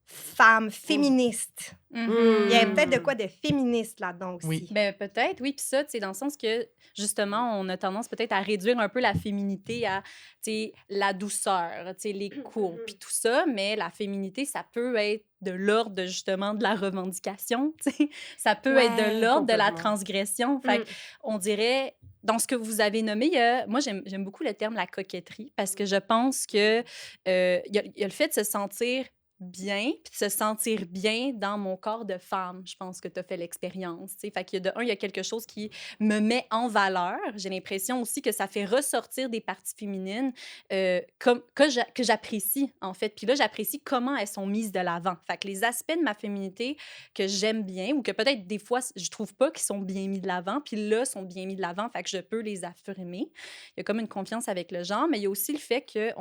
femme, féministe. Il y avait peut-être de quoi de féministe là-dedans oui, aussi. Ben peut-être, oui. Puis ça, tu sais, dans le sens que, justement, on a tendance peut-être à réduire un peu la féminité à, tu sais, la douceur, tu sais, les courbes, puis tout ça. Mais la féminité, ça peut être de l'ordre, justement, de la revendication, tu sais. Ça peut être de Ouais. l'ordre de la Complètement. transgression. Fait Mm. on dirait, dans ce que vous avez nommé, moi, j'aime beaucoup le terme la coquetterie parce que je pense que il y a le fait de se sentir bien, puis de se sentir bien dans mon corps de femme. Je pense que tu as fait l'expérience. Tu sais. Fait qu'il y a il y a quelque chose qui me met en valeur. J'ai l'impression aussi que ça fait ressortir des parties féminines que j'apprécie, en fait. Puis là, j'apprécie comment elles sont mises de l'avant. Fait que les aspects de ma féminité que j'aime bien ou que peut-être des fois, je trouve pas qu'ils sont bien mis de l'avant, puis là, sont bien mis de l'avant, fait que je peux les affirmer. Il y a comme une confiance avec le genre, mais il y a aussi le fait que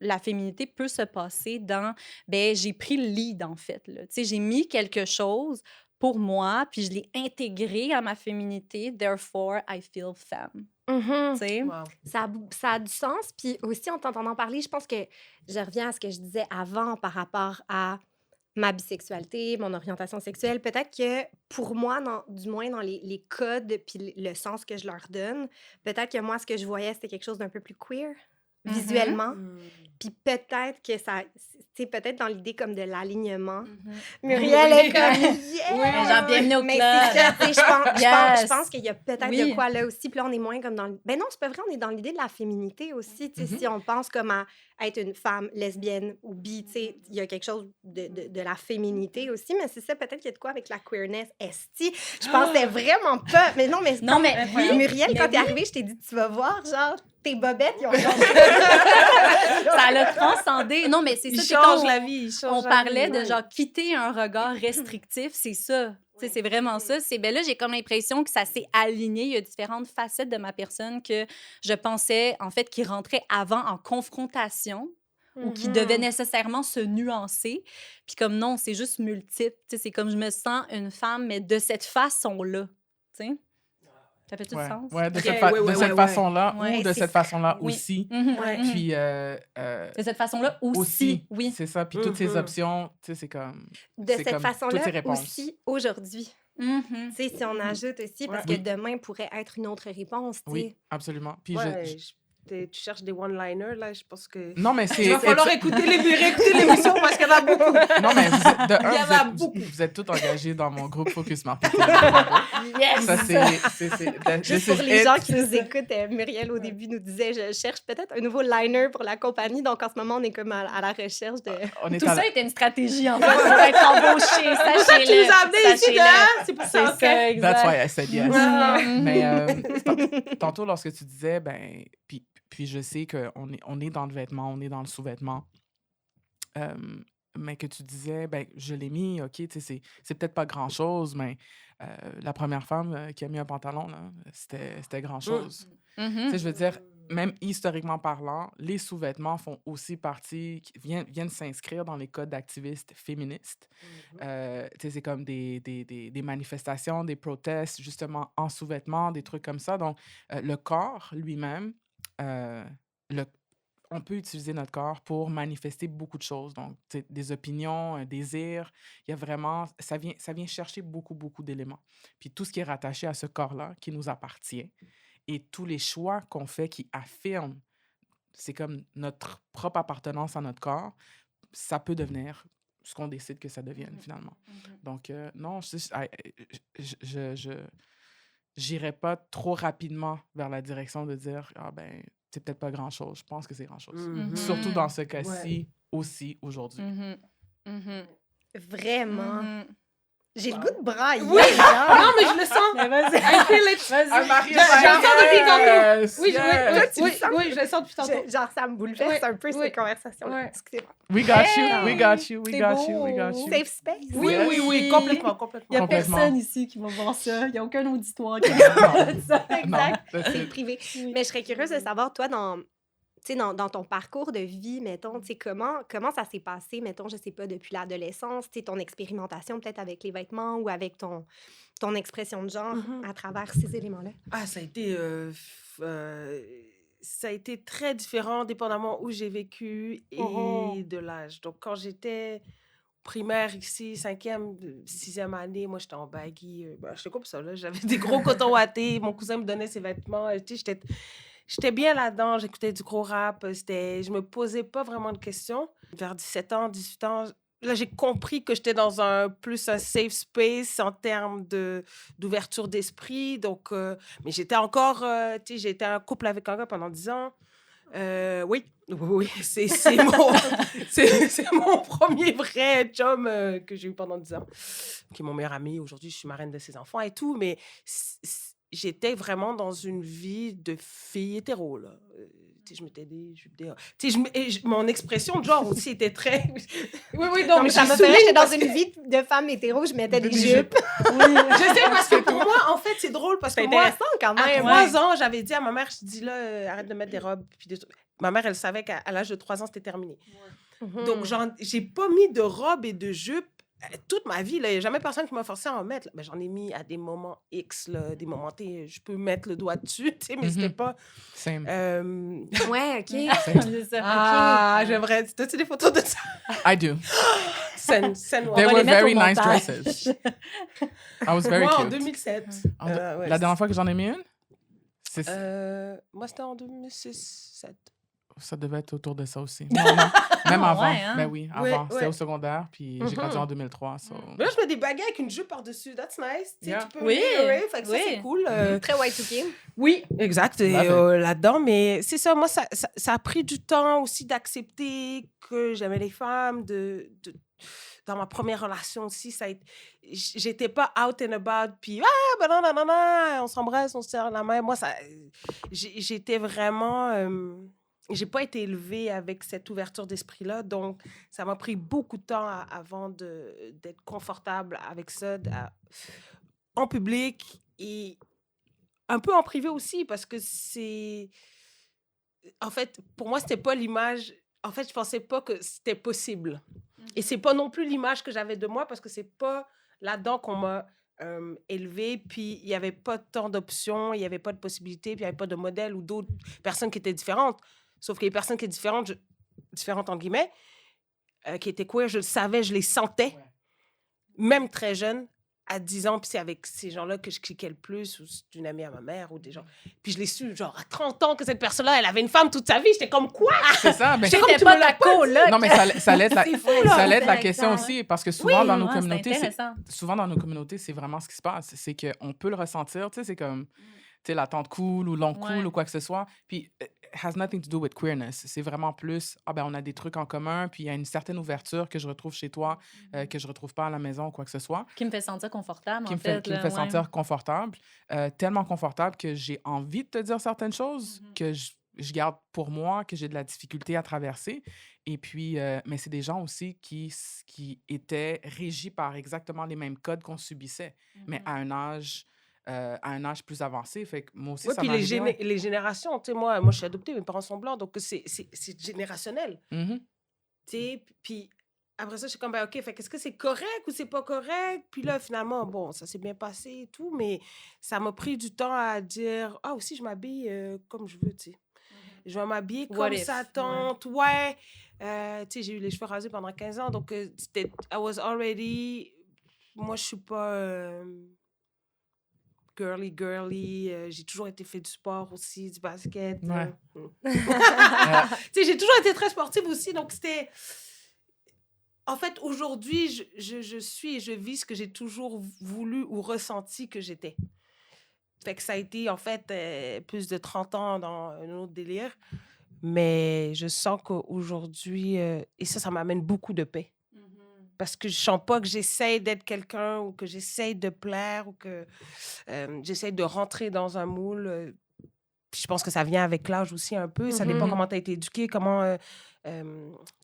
la féminité peut se passer dans, ben j'ai pris le lead, en fait. Là. Tu sais, j'ai mis quelque chose pour moi, puis je l'ai intégré à ma féminité, therefore, I feel femme. Mhm. Tu sais? Wow. Ça a du sens. Puis aussi, en t'entendant parler, je pense que je reviens à ce que je disais avant par rapport à ma bisexualité, mon orientation sexuelle. Peut-être que pour moi, du moins dans les codes puis le sens que je leur donne, peut-être que moi, ce que je voyais, c'était quelque chose d'un peu plus queer, visuellement. Puis peut-être que ça... Tu sais, peut-être dans l'idée comme de l'alignement. Muriel Oui. est comme... Yeah! Mais genre, bienvenue au Mais club. c'est ça, tu sais, je Yes. pense qu'il y a peut-être Oui. de quoi là aussi. Puis là, on est moins comme dans... Ben non, c'est pas vrai, on est dans l'idée de la féminité aussi. Tu sais, si on pense comme à être une femme lesbienne ou bi, tu sais, il y a quelque chose de la féminité aussi. Mais c'est ça, peut-être qu'il y a de quoi avec la queerness. Esti, je pensais vraiment pas... Mais non, mais... Non, mais oui, Muriel, mais quand t'es oui. arrivée, je t'ai dit, tu vas voir, genre, tes bobettes, ils ont... Ça l'a transcendé. Non, mais c'est Il ça. c'est change quand la vie, il change on la parlait vie, de ouais. genre quitter un regard restrictif, c'est ça. Tu sais, c'est vraiment ça. C'est ben là, j'ai comme l'impression que ça s'est aligné. Il y a différentes facettes de ma personne que je pensais, en fait, qui rentraient avant en confrontation ou qui devaient nécessairement se nuancer. Puis comme non, c'est juste multiple. Tu sais, c'est comme je me sens une femme, mais de cette façon-là. Tu sais? Ça fait tout ouais, sens? ouais, de Ok, cette, ouais, ouais, de cette ouais. façon-là Ouais, ou de c'est cette ça. façon-là Oui. aussi. Mhm, Ouais. mhm. Puis De cette façon-là aussi. Oui. c'est ça. Puis toutes ces Mhm. options, tu sais, c'est comme De c'est cette comme toutes façon-là ces réponses. aussi, aujourd'hui. Mhm. Tu sais, si on ajoute aussi, parce Ouais. que demain pourrait être une autre réponse, tu sais. Oui, absolument. Puis Ouais, tu cherches des one-liners, là, je pense que... non, mais c'est Il va falloir écouter l'émission parce qu'il y en a beaucoup. non, mais vous êtes, de Il y un, en a vous beaucoup. êtes, vous êtes tous engagés dans mon groupe Focus Marketing. Yes! Ça, c'est Juste pour les gens qui nous écoutent, Muriel, au début, nous disait, je cherche peut-être un nouveau liner pour la compagnie. Donc, en ce moment, on est comme à la recherche de... On est Tout à ça la- était une stratégie, en fait, pour être embauché. Sachez-le. Tu nous as amenés ici, sachez-le. là, c'est pour C'est ça, ok? ça, exact. That's why I said yes. Ah. Mais tantôt, lorsque tu disais, ben, puis je sais qu'on est dans le vêtement, on est dans le sous-vêtement, mais que tu disais, ben, je l'ai mis, OK, tu sais, c'est peut-être pas grand-chose, mais la première femme qui a mis un pantalon, là, c'était grand-chose. Mhm. Tu sais, je veux dire, même historiquement parlant, les sous-vêtements font aussi partie, viennent s'inscrire dans les codes d'activistes féministes. Tu sais, c'est comme des manifestations, des protestes, justement, en sous-vêtements, des trucs comme ça. Donc, le corps lui-même, on peut utiliser notre corps pour manifester beaucoup de choses. Donc, tu sais, des opinions, un désir. Il y a vraiment... Ça vient chercher beaucoup, beaucoup d'éléments. Puis tout ce qui est rattaché à ce corps-là, qui nous appartient, et tous les choix qu'on fait qui affirment, c'est comme notre propre appartenance à notre corps, ça peut devenir ce qu'on décide que ça devienne, finalement. Donc, non, j'irai pas trop rapidement vers la direction de dire, ah ben, c'est peut-être pas grand-chose. Je pense que c'est grand-chose. Mhm. Surtout dans ce cas-ci, aussi, aujourd'hui. Mhm. Mhm. Vraiment. Mhm. J'ai le goût de brailler. Oui. genre. Non, mais je le sens. Mais vas-y. I feel it. Vas-y. Marie, Je le sens depuis tantôt. yes, Oui, yes. oui, je le sens depuis tantôt. Genre, ça me bouleverse un peu, oui. ces conversations-là. Ouais. Excusez-moi. We got you, we got you, we C'est got you, we beau. got you. Safe space. Oui, Yes. oui, oui, Oui. complètement, Il n'y complètement. a Complètement. personne ici qui va voir ça. Il n'y a aucun auditoire qui Non. va voir ça. Non, Exact. that's C'est it. privé. Oui. Mais je serais curieuse de savoir, toi, dans... Tu Tu sais, dans ton parcours de vie, mettons, tu sais, comment ça s'est passé, mettons, je sais pas, depuis l'adolescence, tu sais, ton expérimentation peut-être avec les vêtements ou avec ton expression de genre Mhm. à travers ces éléments-là? Ah, ça a été très différent dépendamment où j'ai vécu et de l'âge. Donc, quand j'étais primaire ici, 5e, 6e année, moi, j'étais en baggy. J'étais comme ça, là. J'avais des gros cotons wattés. Mon cousin me donnait ses vêtements. Tu sais, j'étais bien là-dedans. J'écoutais du gros rap. Je me posais pas vraiment de questions. Vers 17 ans, 18 ans, là, j'ai compris que j'étais dans plus un safe space en termes d'ouverture d'esprit. Donc, mais j'étais encore, tu sais, j'ai été en couple avec un gars pendant 10 ans. Oui, c'est mon premier vrai chum que j'ai eu pendant 10 ans, qui est mon meilleur ami. Aujourd'hui, je suis marraine de ses enfants et tout, mais j'étais vraiment dans une vie de fille hétéro, là. Tu sais, je mettais des jupes, tu sais, mon expression de genre aussi était très... Oui, non, Non, mais ça je me fait rire, j'étais souligne dans parce une vie de femme hétéro, je mettais des Des jupes. je sais, parce que pour moi, en fait, c'est drôle, parce que C'est moi, intéressant quand à même. 3 ans, j'avais dit à ma mère, je dis là, arrête de mettre des robes. Puis ma mère, elle savait qu'à l'âge de 3 ans, c'était terminé. Donc, j'ai pas mis de robe et de jupe toute ma vie. Il n'y a jamais personne qui m'a forcé à en mettre. Mais j'en ai mis à des moments X, là, des moments T. Je peux mettre le doigt dessus, tu sais, mais c'était pas... Same. Ouais, OK. C'est ça. Ah, j'aimerais... T'as-tu des photos de ça? I do. Scène-moi. They va were les mettre very au nice montage. dresses. I was very Moi, en cute. 2007. La dernière fois que j'en ai mis une, Moi, c'était en 2006-2007. ça devait être autour de ça aussi. Non, même Ah, avant. ouais, hein? Ben oui, Ouais, avant. C'était ouais. au secondaire, puis j'ai gradué en 2003. So. Mais là, je mets des baguettes avec une jupe par-dessus. That's nice. Tu sais, Yeah. tu peux Oui, layerer, fait que ça, oui. c'est cool. Très Y2K. Oui, exact. Et Love it. là-dedans, mais c'est ça, moi, ça a pris du temps aussi d'accepter que j'aimais les femmes. Dans ma première relation aussi, j'étais pas out and about, puis ben non, on s'embrasse, on se serre la main. Moi, j'étais vraiment... j'ai pas été élevée avec cette ouverture d'esprit-là, donc ça m'a pris beaucoup de temps avant d'être confortable avec ça en public et un peu en privé aussi, parce que c'est... En fait, pour moi, c'était pas l'image... En fait, je pensais pas que c'était possible. Et c'est pas non plus l'image que j'avais de moi, parce que c'est pas là-dedans qu'on m'a élevée, puis il y avait pas tant d'options, il y avait pas de possibilités, puis il y avait pas de modèle ou d'autres personnes qui étaient différentes. Sauf que les personnes qui étaient différentes entre guillemets, qui étaient queer, je le savais, je les sentais, même très jeune, à 10 ans, puis c'est avec ces gens-là que je cliquais le plus, ou c'est une amie à ma mère, ou des gens. Puis je l'ai su, genre, à 30 ans, que cette personne-là, elle avait une femme toute sa vie. J'étais comme, quoi? C'est ça. Ben, J'étais comme, C'était tu pas me l'as ta coloc. non, mais ça l'aide la, C'est fou, là. ça l'aide la C'est question exact. aussi, parce que souvent, dans nos Ouais, communautés, c'est intéressant. souvent dans nos communautés, c'est vraiment ce qui se passe. C'est qu'on peut le ressentir, tu sais, c'est comme, tu sais, la tante cool ou l'oncle cool Ouais. ou quoi que ce soit. Puis, it has nothing to do with queerness. C'est vraiment plus, on a des trucs en commun, puis il y a une certaine ouverture que je retrouve chez toi, que je retrouve pas à la maison ou quoi que ce soit, Qui me fait sentir confortable, qui en me fait, fait. qui me là, fait ouais. sentir confortable, tellement confortable que j'ai envie de te dire certaines choses que je garde pour moi, que j'ai de la difficulté à traverser. Et puis, mais c'est des gens aussi qui étaient régis par exactement les mêmes codes qu'on subissait, mais à un âge plus avancé. Fait que moi aussi, Oui, ça puis m'est arrivé. Ouais. les générations, tu sais, moi, je suis adoptée, mes parents sont blancs, donc c'est générationnel, Mhm. tu sais. Puis après ça, je suis comme, ben, OK, fait qu'est-ce que c'est correct ou c'est pas correct? Puis là, finalement, bon, ça s'est bien passé et tout, mais ça m'a pris du temps à dire, aussi, je m'habille comme je veux, tu sais. Je vais m'habiller What comme if, sa ouais. tante, ouais. Tu sais, j'ai eu les cheveux rasés pendant 15 ans, donc I was already... Moi, je suis pas... girly. J'ai toujours été fait du sport aussi, du basket. Ouais. Tu sais, j'ai toujours été très sportive aussi, donc c'était... En fait, aujourd'hui, je vis ce que j'ai toujours voulu ou ressenti que j'étais. Fait que ça a été, en fait, plus de 30 ans dans un autre délire. Mais je sens qu'aujourd'hui... et ça m'amène beaucoup de paix. Parce que je sens pas que j'essaye d'être quelqu'un ou que j'essaye de plaire ou que j'essaye de rentrer dans un moule. je pense que ça vient avec l'âge aussi un peu. Ça dépend Mhm. comment tu as été éduqué, comment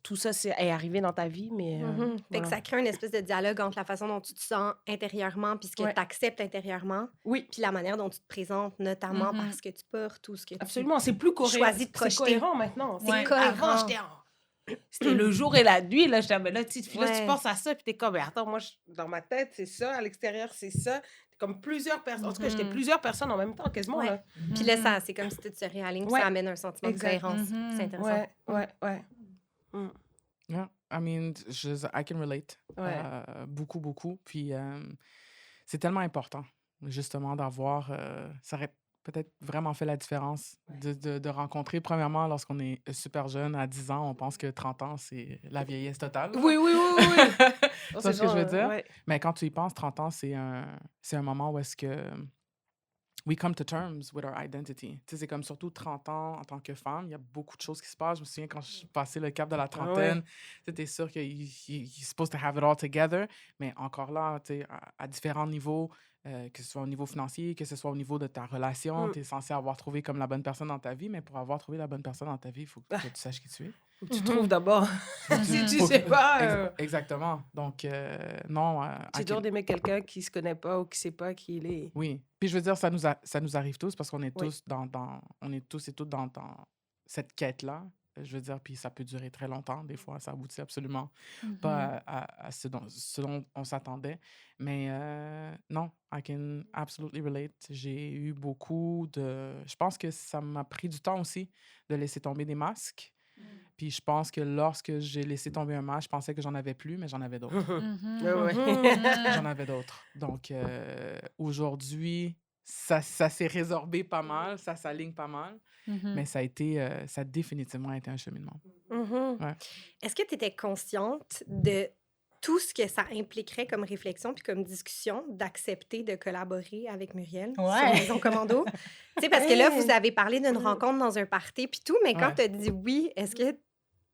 tout ça est arrivé dans ta vie. Mais Mhm. Fait que voilà. ça crée une espèce de dialogue entre la façon dont tu te sens intérieurement, puis ce que Ouais. tu acceptes intérieurement, Oui, puis la manière dont tu te présentes, notamment Mhm. parce que tu portes ou ce que tu absolument. C'est plus choisis de c'est projeter. cohérent maintenant. C'est Ouais. Avant, cohérent. c'était le jour et la nuit. Là, j'étais, mais là, puis là, tu Ouais. penses à ça, puis t'es comme, mais attends, moi, dans ma tête, c'est ça, à l'extérieur, c'est ça. T'es comme plusieurs personnes. En tout cas, j'étais Mhm. plusieurs personnes en même temps, quasiment, Ouais. là. Puis là, Mhm. c'est comme si tout se réaligne, puis Ouais. ça amène un sentiment de Exact. cohérence. Mhm. C'est intéressant. Ouais, ouais. Mm. Yeah, I mean, I can relate. Ouais. Beaucoup, beaucoup. Puis c'est tellement important, justement, d'avoir. Ça aurait peut-être vraiment fait la différence de rencontrer. Premièrement, lorsqu'on est super jeune, à 10 ans, on pense que 30 ans, c'est la vieillesse totale. Oui. Tu vois ce que je veux dire? Ouais. Mais quand tu y penses, 30 ans, c'est un moment où est-ce que we come to terms with our identity. Tu sais, c'est comme surtout 30 ans en tant que femme, il y a beaucoup de choses qui se passent. Je me souviens quand je suis passé le cap de la trentaine, c'était sûr que you're supposed to have it all together, mais encore là, tu sais, à différents niveaux, que ce soit au niveau financier, que ce soit au niveau de ta relation, Mm. tu es censé avoir trouvé comme la bonne personne dans ta vie, mais pour avoir trouvé la bonne personne dans ta vie, il faut que tu saches qui tu es. Faut que tu trouves d'abord. Si tu Faut sais que- pas, Exactement. Donc, non. c'est dur d'aimer quelqu'un qui se connaît pas ou qui sait pas qui il est. Oui. Puis je veux dire, ça nous arrive tous parce qu'on est Oui. tous on est tous et toutes dans cette quête-là. Je veux dire, puis ça peut durer très longtemps. Des fois, ça aboutit absolument pas à ce dont on s'attendait. Mais non, I can absolutely relate. J'ai eu beaucoup de... Je pense que ça m'a pris du temps aussi de laisser tomber des masques. Puis je pense que lorsque j'ai laissé tomber un masque, je pensais que j'en avais plus, mais j'en avais d'autres. Ouais. J'en avais d'autres. Donc, aujourd'hui, ça s'est résorbé pas mal, ça s'aligne pas mal, mais ça a définitivement été un cheminement. Mhm. Ouais. Est-ce que tu étais consciente de tout ce que ça impliquerait comme réflexion puis comme discussion d'accepter de collaborer avec Muriel sur Ouais. Maison Commando? Tu sais, parce que là, vous avez parlé d'une rencontre dans un party puis tout, mais quand Ouais. tu as dit oui, est-ce que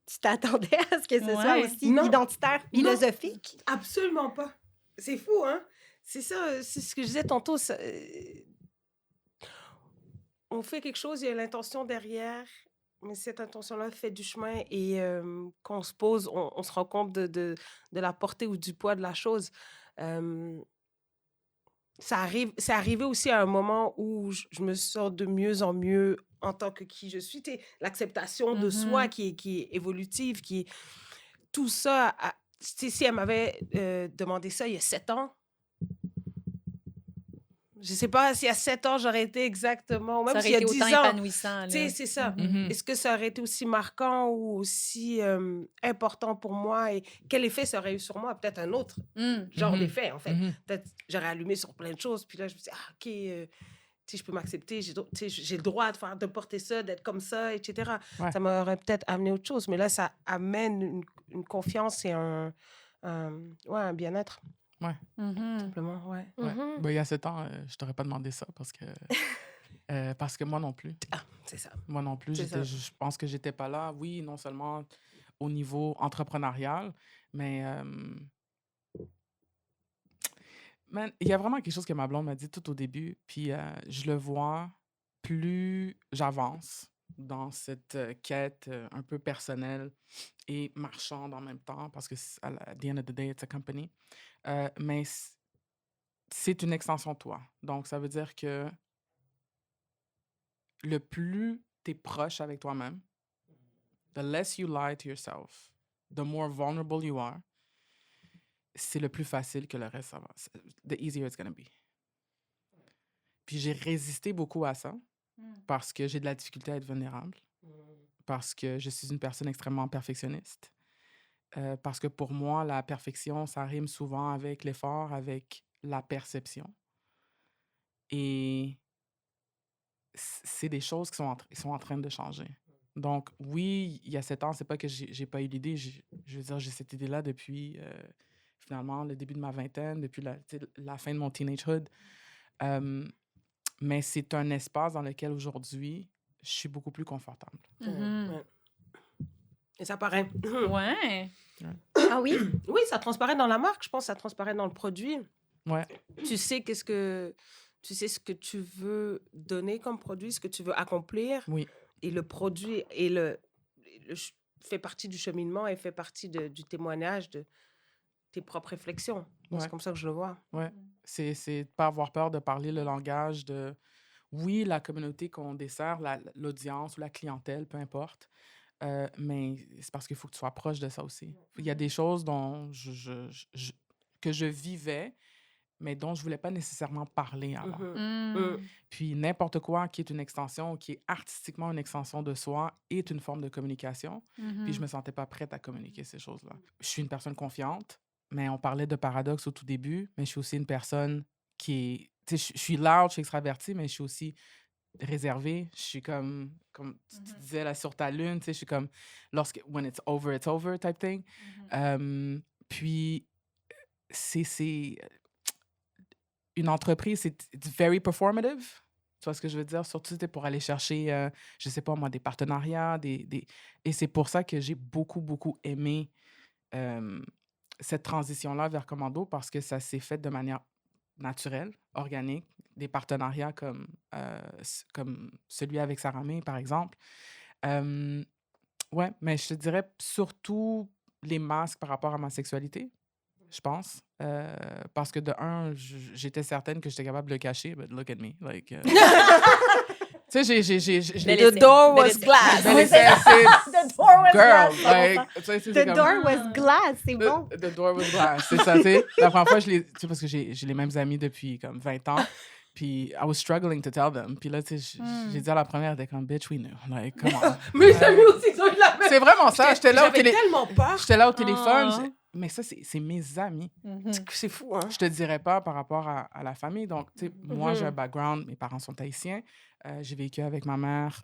tu t'attendais à ce que ce soit Ouais. aussi Non. identitaire, Non. philosophique? Absolument pas. C'est fou, hein? C'est ça, c'est ce que je disais tantôt. On fait quelque chose, il y a l'intention derrière, mais cette intention-là fait du chemin et quand on se pose, on se rend compte de la portée ou du poids de la chose. C'est arrivé aussi à un moment où je me sens de mieux en mieux en tant que qui je suis. Tu sais, l'acceptation de soi qui est évolutive, tout ça. Tu sais, si elle m'avait demandé ça il y a 7 ans, je sais pas si à 7 ans j'aurais été exactement, ou même Ça s'il aurait y a été 10 autant ans. épanouissant. Tu sais, Là. c'est ça. Mhm. Est-ce que ça aurait été aussi marquant ou aussi important pour moi et quel effet ça aurait eu sur moi? Peut-être un autre genre Mhm. d'effet, en fait. Mhm. Peut-être j'aurais allumé sur plein de choses, puis là, je me dis, OK, tu sais, je peux m'accepter, tu sais, j'ai le droit de porter ça, d'être comme ça, etc. Ouais. Ça m'aurait peut-être amené autre chose, mais là, ça amène une confiance et un bien-être, simplement, ouais. Ouais. Mhm. Ben, il y a 7 ans, je t'aurais pas demandé ça parce que moi non plus. Ah, c'est ça. Moi non plus, C'est ça. je pense que j'étais pas là, oui, non seulement au niveau entrepreneurial, mais man, il y a vraiment quelque chose que ma blonde m'a dit tout au début, puis je le vois plus j'avance dans cette quête un peu personnelle et marchande en même temps, parce que at the end of the day, it's a company. Mais c'est une extension de toi. Donc, ça veut dire que le plus tu es proche avec toi-même, the less you lie to yourself, the more vulnerable you are, c'est le plus facile que le reste, ça va. The easier it's gonna be. Puis j'ai résisté beaucoup à ça parce que j'ai de la difficulté à être vulnérable, parce que je suis une personne extrêmement perfectionniste, parce que pour moi, la perfection, ça rime souvent avec l'effort, avec la perception. Et c'est des choses qui sont en train de changer. Donc, oui, il y a 7 ans, c'est pas que j'ai pas eu l'idée. Je veux dire, j'ai cette idée-là depuis, finalement, le début de ma vingtaine, depuis la fin de mon teenagehood. Mais c'est un espace dans lequel, aujourd'hui, je suis beaucoup plus confortable. Ouais. Et ça paraît. Ouais. Ah oui? Oui, ça transparaît dans la marque, je pense, ça transparaît dans le produit. Ouais. Tu sais qu'est-ce que tu sais ce que tu veux donner comme produit, ce que tu veux accomplir. Oui. Et le produit fait partie du cheminement et fait partie du témoignage de tes propres réflexions. Ouais. C'est comme ça que je le vois. Ouais. C'est de pas avoir peur de parler le langage de, oui, la communauté qu'on dessert, l'audience ou la clientèle, peu importe. Mais c'est parce qu'il faut que tu sois proche de ça aussi. Il y a des choses dont que je vivais, mais dont je voulais pas nécessairement parler avant. Puis n'importe quoi qui est une extension, qui est artistiquement une extension de soi, est une forme de communication. Puis je me sentais pas prête à communiquer ces choses-là. Je suis une personne confiante, mais on parlait de paradoxe au tout début, mais je suis aussi une personne qui est... Tu sais, je suis loud, je suis extravertie, mais je suis aussi réservée. Je suis comme tu disais là sur ta lune, tu sais, je suis comme when it's over type thing. Puis c'est une entreprise, c'est very performative. Tu vois ce que je veux dire? Surtout pour aller chercher, je sais pas moi, des partenariats, et c'est pour ça que j'ai beaucoup, beaucoup aimé cette transition-là vers Commando, parce que ça s'est fait de manière naturelle, organique, des partenariats comme celui avec Sarah May, par exemple. Ouais, mais je te dirais surtout les masques par rapport à ma sexualité, je pense. Parce que de un, j'étais certaine que j'étais capable de le cacher, but look at me. Like, tu sais, The door was glass. The door was girl, glass. like, tu sais, The c'est comme- door was glass, c'est bon. The door was glass, c'est ça, tu sais. La première fois, tu sais, parce que j'ai les mêmes amis depuis comme 20 ans, puis I was struggling to tell them. Puis là, tu sais, j'ai dit à la première, elle était comme, bitch, we knew. Like, come on. Mes amis aussi, ils ont eu la même. C'est vraiment ça, j'étais là tellement peur. au téléphone, mais ça, c'est mes amis. C'est fou, hein? Je te dirais pas par rapport à la famille. Donc, tu sais, moi, j'ai un background, mes parents sont haïtiens. J'ai vécu avec ma mère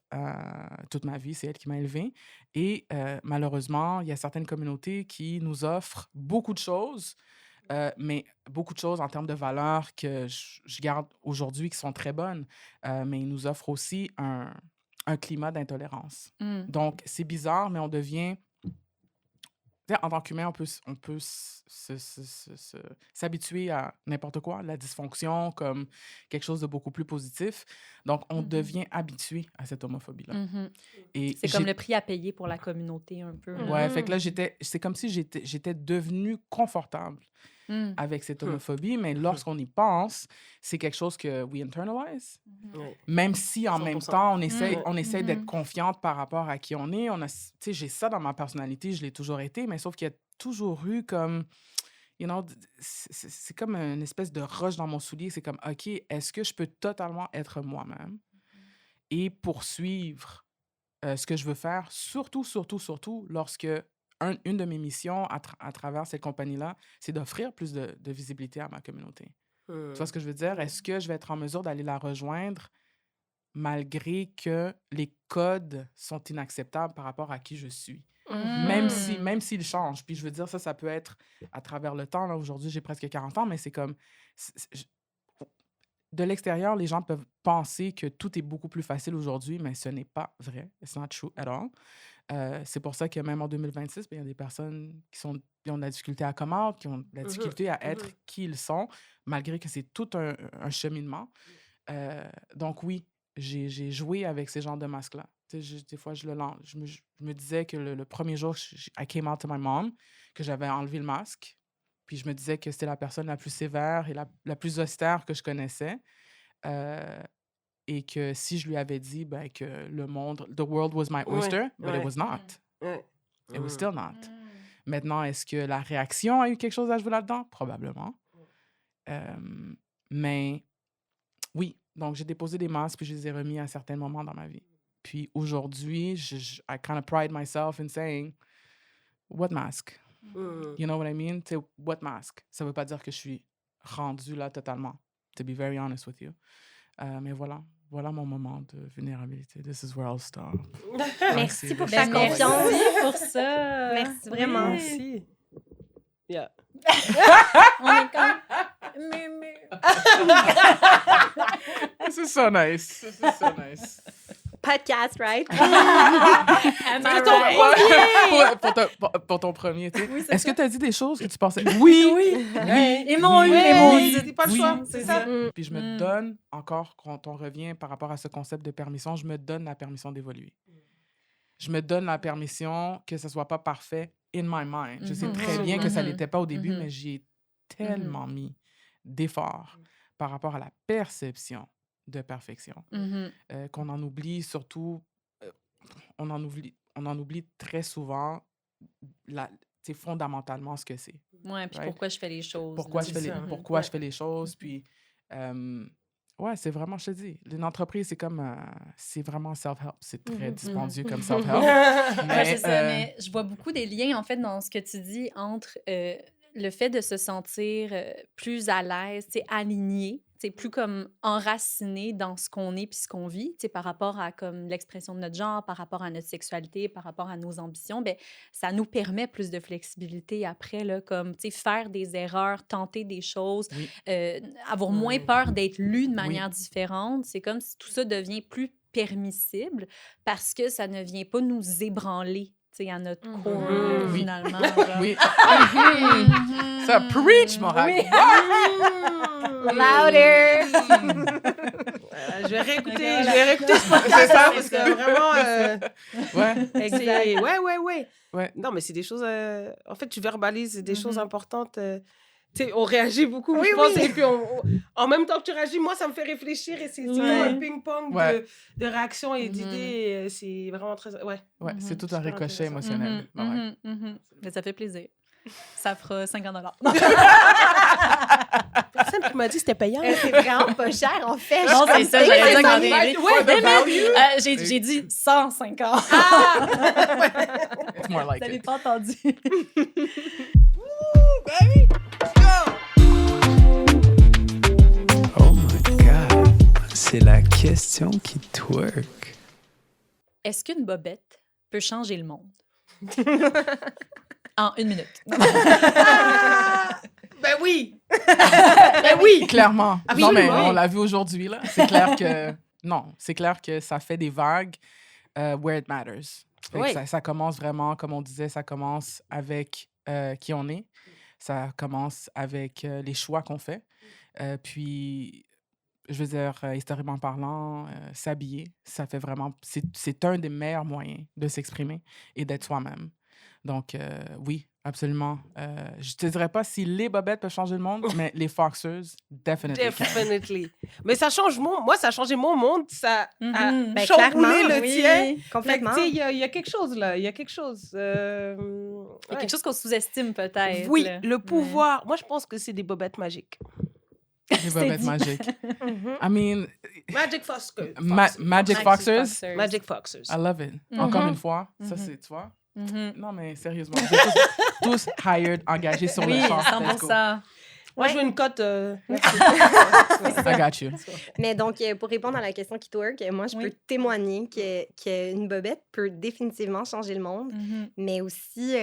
toute ma vie, c'est elle qui m'a élevée. Et malheureusement, il y a certaines communautés qui nous offrent beaucoup de choses, mais beaucoup de choses en termes de valeurs que je garde aujourd'hui qui sont très bonnes. Mais ils nous offrent aussi un climat d'intolérance. Donc, c'est bizarre, mais on devient... Tu sais, en tant qu'humain, on peut s'habituer à n'importe quoi, la dysfonction, comme quelque chose de beaucoup plus positif. Donc, on devient habitué à cette homophobie-là. Et C'est comme le prix à payer pour la communauté, un peu. Ouais, fait que là, c'est comme si j'étais devenue confortable avec cette homophobie, mais lorsqu'on y pense, c'est quelque chose que we internalize. Même si en même 100%. temps, on essaie d'être confiante par rapport à qui on est. Tu sais, j'ai ça dans ma personnalité, je l'ai toujours été, mais sauf qu'il y a toujours eu comme, you know, c'est comme une espèce de roche dans mon soulier. C'est comme, OK, est-ce que je peux totalement être moi-même et poursuivre ce que je veux faire, surtout lorsque une de mes missions à travers cette compagnie-là, c'est d'offrir plus de visibilité à ma communauté. Tu vois ce que je veux dire? Est-ce que je vais être en mesure d'aller la rejoindre malgré que les codes sont inacceptables par rapport à qui je suis? Même s'ils changent. Puis je veux dire, ça peut être à travers le temps. Là, aujourd'hui, j'ai presque 40 ans, mais c'est comme... De l'extérieur, les gens peuvent penser que tout est beaucoup plus facile aujourd'hui, mais ce n'est pas vrai. It's not true at all. C'est pour ça que même en 2026, il y a des personnes qui ont de la difficulté à commander, qui ont de la difficulté à être qui ils sont, malgré que c'est tout un cheminement. Donc oui, j'ai joué avec ces genres de masques-là. Tu sais, des fois, je me disais que le premier jour, I came out to my mom, que j'avais enlevé le masque. Puis je me disais que c'était la personne la plus sévère et la plus austère que je connaissais. Et que si je lui avais dit que le monde, the world was my oyster, but it was not. It was still not. Maintenant, est-ce que la réaction a eu quelque chose à jouer là-dedans? Probablement. Mais oui, donc j'ai déposé des masques puis je les ai remis à certains moments dans ma vie. Puis aujourd'hui, I kind of pride myself in saying, what mask? You know what I mean? Tu sais, what mask? Ça veut pas dire que je suis rendue là totalement, to be very honest with you. Mais voilà mon moment de vulnérabilité. This is where I'll stop. Merci pour ta confiance. Merci pour ça. Merci vraiment. Merci. Yeah. On est comme... This is so nice. podcast, right? Am I ton right? pour ton premier, tu sais. Oui, c'est Est-ce que tu as dit des choses que tu pensais? Oui! Oui. Oui! Ils m'ont eu, Oui, ils m'ont oui, eu. c'est pas le Oui. choix, c'est ça. Puis je me donne, encore, quand on revient par rapport à ce concept de permission, je me donne la permission d'évoluer. Je me donne la permission que ce soit pas parfait in my mind. Je sais très bien que ça l'était pas au début, mais j'ai tellement mis d'efforts par rapport à la perception de perfection qu'on en oublie surtout, on en oublie très souvent c'est fondamentalement ce que c'est. Ouais, puis Right? pourquoi je fais les choses. Pourquoi là. je fais c'est ça. pourquoi je fais les choses, puis ouais, c'est vraiment, je te dis, une entreprise, c'est comme, c'est vraiment self-help. C'est très dispendieux comme self-help. Ouais, c'est ça, mais je vois beaucoup des liens, en fait, dans ce que tu dis entre le fait de se sentir plus à l'aise, tu sais, aligné, tu sais, plus comme enraciné dans ce qu'on est puis ce qu'on vit, tu sais, par rapport à comme l'expression de notre genre, par rapport à notre sexualité, par rapport à nos ambitions, ben ça nous permet plus de flexibilité après, là, comme, tu sais, faire des erreurs, tenter des choses, Oui. avoir moins peur d'être lu de manière Oui. différente. C'est comme si tout ça devient plus permissible parce que ça ne vient pas nous ébranler, tu sais, à notre core, Oui. finalement. genre. Oui. Ça, preach, Morac! Oui. Louder! Je vais réécouter ce podcast parce que vraiment... Ouais. Exact. Ouais. Ouais. Non, mais c'est des choses... En fait, tu verbalises des choses importantes. Tu sais, on réagit beaucoup, je pense. Et puis, en même temps que tu réagis, moi, ça me fait réfléchir. Et c'est comme un ping-pong de réactions et d'idées. C'est vraiment très... Ouais, c'est tout un super ricochet intéressant. émotionnel. Ouais. Mais ça fait plaisir. Ça fera 50 $. Personne qui m'a dit que c'était payant. C'est vraiment pas cher, en fait. Non, c'est ça, j'allais dire qu'en Ouais, début. J'ai dit 150. It's more like Vous n'avez it. pas entendu. Oh my God, c'est la question qui twerk. Est-ce qu'une bobette peut changer le monde? En 1 minute. Ben oui! Ben oui! Clairement. Ah, Non, mais absolument. on l'a vu aujourd'hui, là. C'est clair que... Non, c'est clair que ça fait des vagues where it matters. Fait que Oui. ça commence vraiment, comme on disait, ça commence avec qui on est. Ça commence avec les choix qu'on fait. Puis, je veux dire, historiquement parlant, s'habiller, ça fait vraiment... C'est un des meilleurs moyens de s'exprimer et d'être soi-même. Donc, oui, absolument. Je te dirais pas si les bobettes peuvent changer le monde, mais les foxers, definitely. can. Definitely. Mais ça change moi, ça a changé mon monde. Ça a Ben, chamboulé clairement, le oui. tien. Fait que, Complètement. tu sais, il y a quelque chose là. Il y a quelque chose. Il y a quelque chose qu'on sous-estime peut-être. Oui, là. le pouvoir. Moi, je pense que c'est des bobettes magiques. Les bobettes dit. magiques. Mhm. I mean, Magic Foxers. Magic Foxers, Magic Foxers. I love it. Mhm. Encore une fois, ça Mhm. c'est, tu vois? Mhm. Non, mais sérieusement, vous êtes tous hired, engagés sur Oui, le champ. Let's go. 100%. Moi, je veux une cote. Merci. I got you. Mais donc, pour répondre à la question qui twerk, moi, je Oui. peux témoigner qu'une bobette peut définitivement changer le monde, Mhm. mais aussi,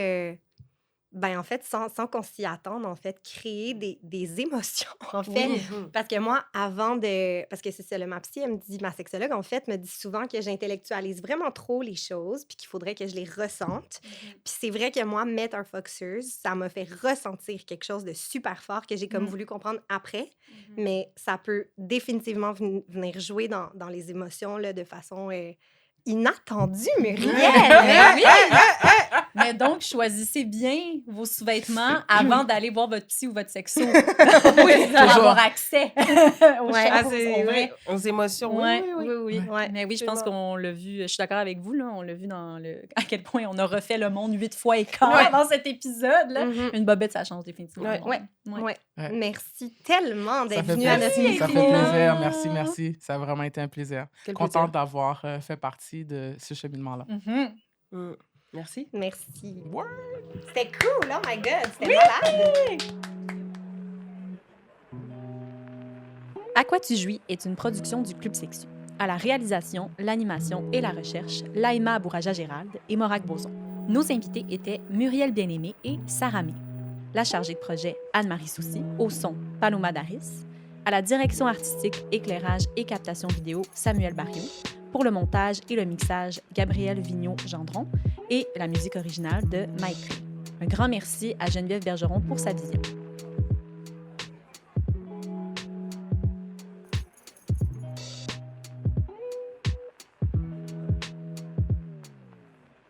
ben, en fait, sans qu'on s'y attende, en fait, créer des émotions, en fait. Oui. Parce que moi, avant de... Parce que c'est ça, ma psy, ma sexologue, en fait, me dit souvent que j'intellectualise vraiment trop les choses, puis qu'il faudrait que je les ressente. Puis c'est vrai que moi, Foxers, ça m'a fait ressentir quelque chose de super fort que j'ai comme voulu comprendre après. Mais ça peut définitivement venir jouer dans les émotions là, de façon inattendue, Muriel! Oui. Mais donc, choisissez bien vos sous-vêtements avant d'aller voir votre psy ou votre sexo. Pour avoir accès aux Ouais. choses, c'est en vrai. vrai. Aux émotions. Ouais, Oui. oui. Ouais, Mais oui, je pense absolument. qu'on l'a vu, je suis d'accord avec vous, là, on l'a vu dans à quel point on a refait le monde 8 fois et quart Ouais. dans cet épisode. Là. Mhm. Une bobette, ça change définitivement. Ouais. le monde. Ouais. Ouais. Ouais. Merci tellement Ça d'être fait venu à notre plaisir. Ça fait micro. plaisir. Merci. Ça a vraiment été un plaisir. Quel Contente d'avoir fait partie de ce cheminement-là. Mhm. plaisir. Merci. Merci. Word. C'était cool, oh my God, c'était malade. À quoi tu jouis est une production du Club Sexu. À la réalisation, l'animation et la recherche, Laïma Bouraja-Gérald et Morac Boson. Nos invités étaient Muriel Bien-Aimé et Sarah May. La chargée de projet, Anne-Marie Soucy. Au son, Paloma Daris. À la direction artistique, éclairage et captation vidéo, Samuel Barriot. Pour le montage et le mixage, Gabriel Vigneault-Gendron et la musique originale de Maître. Un grand merci à Geneviève Bergeron pour sa vision.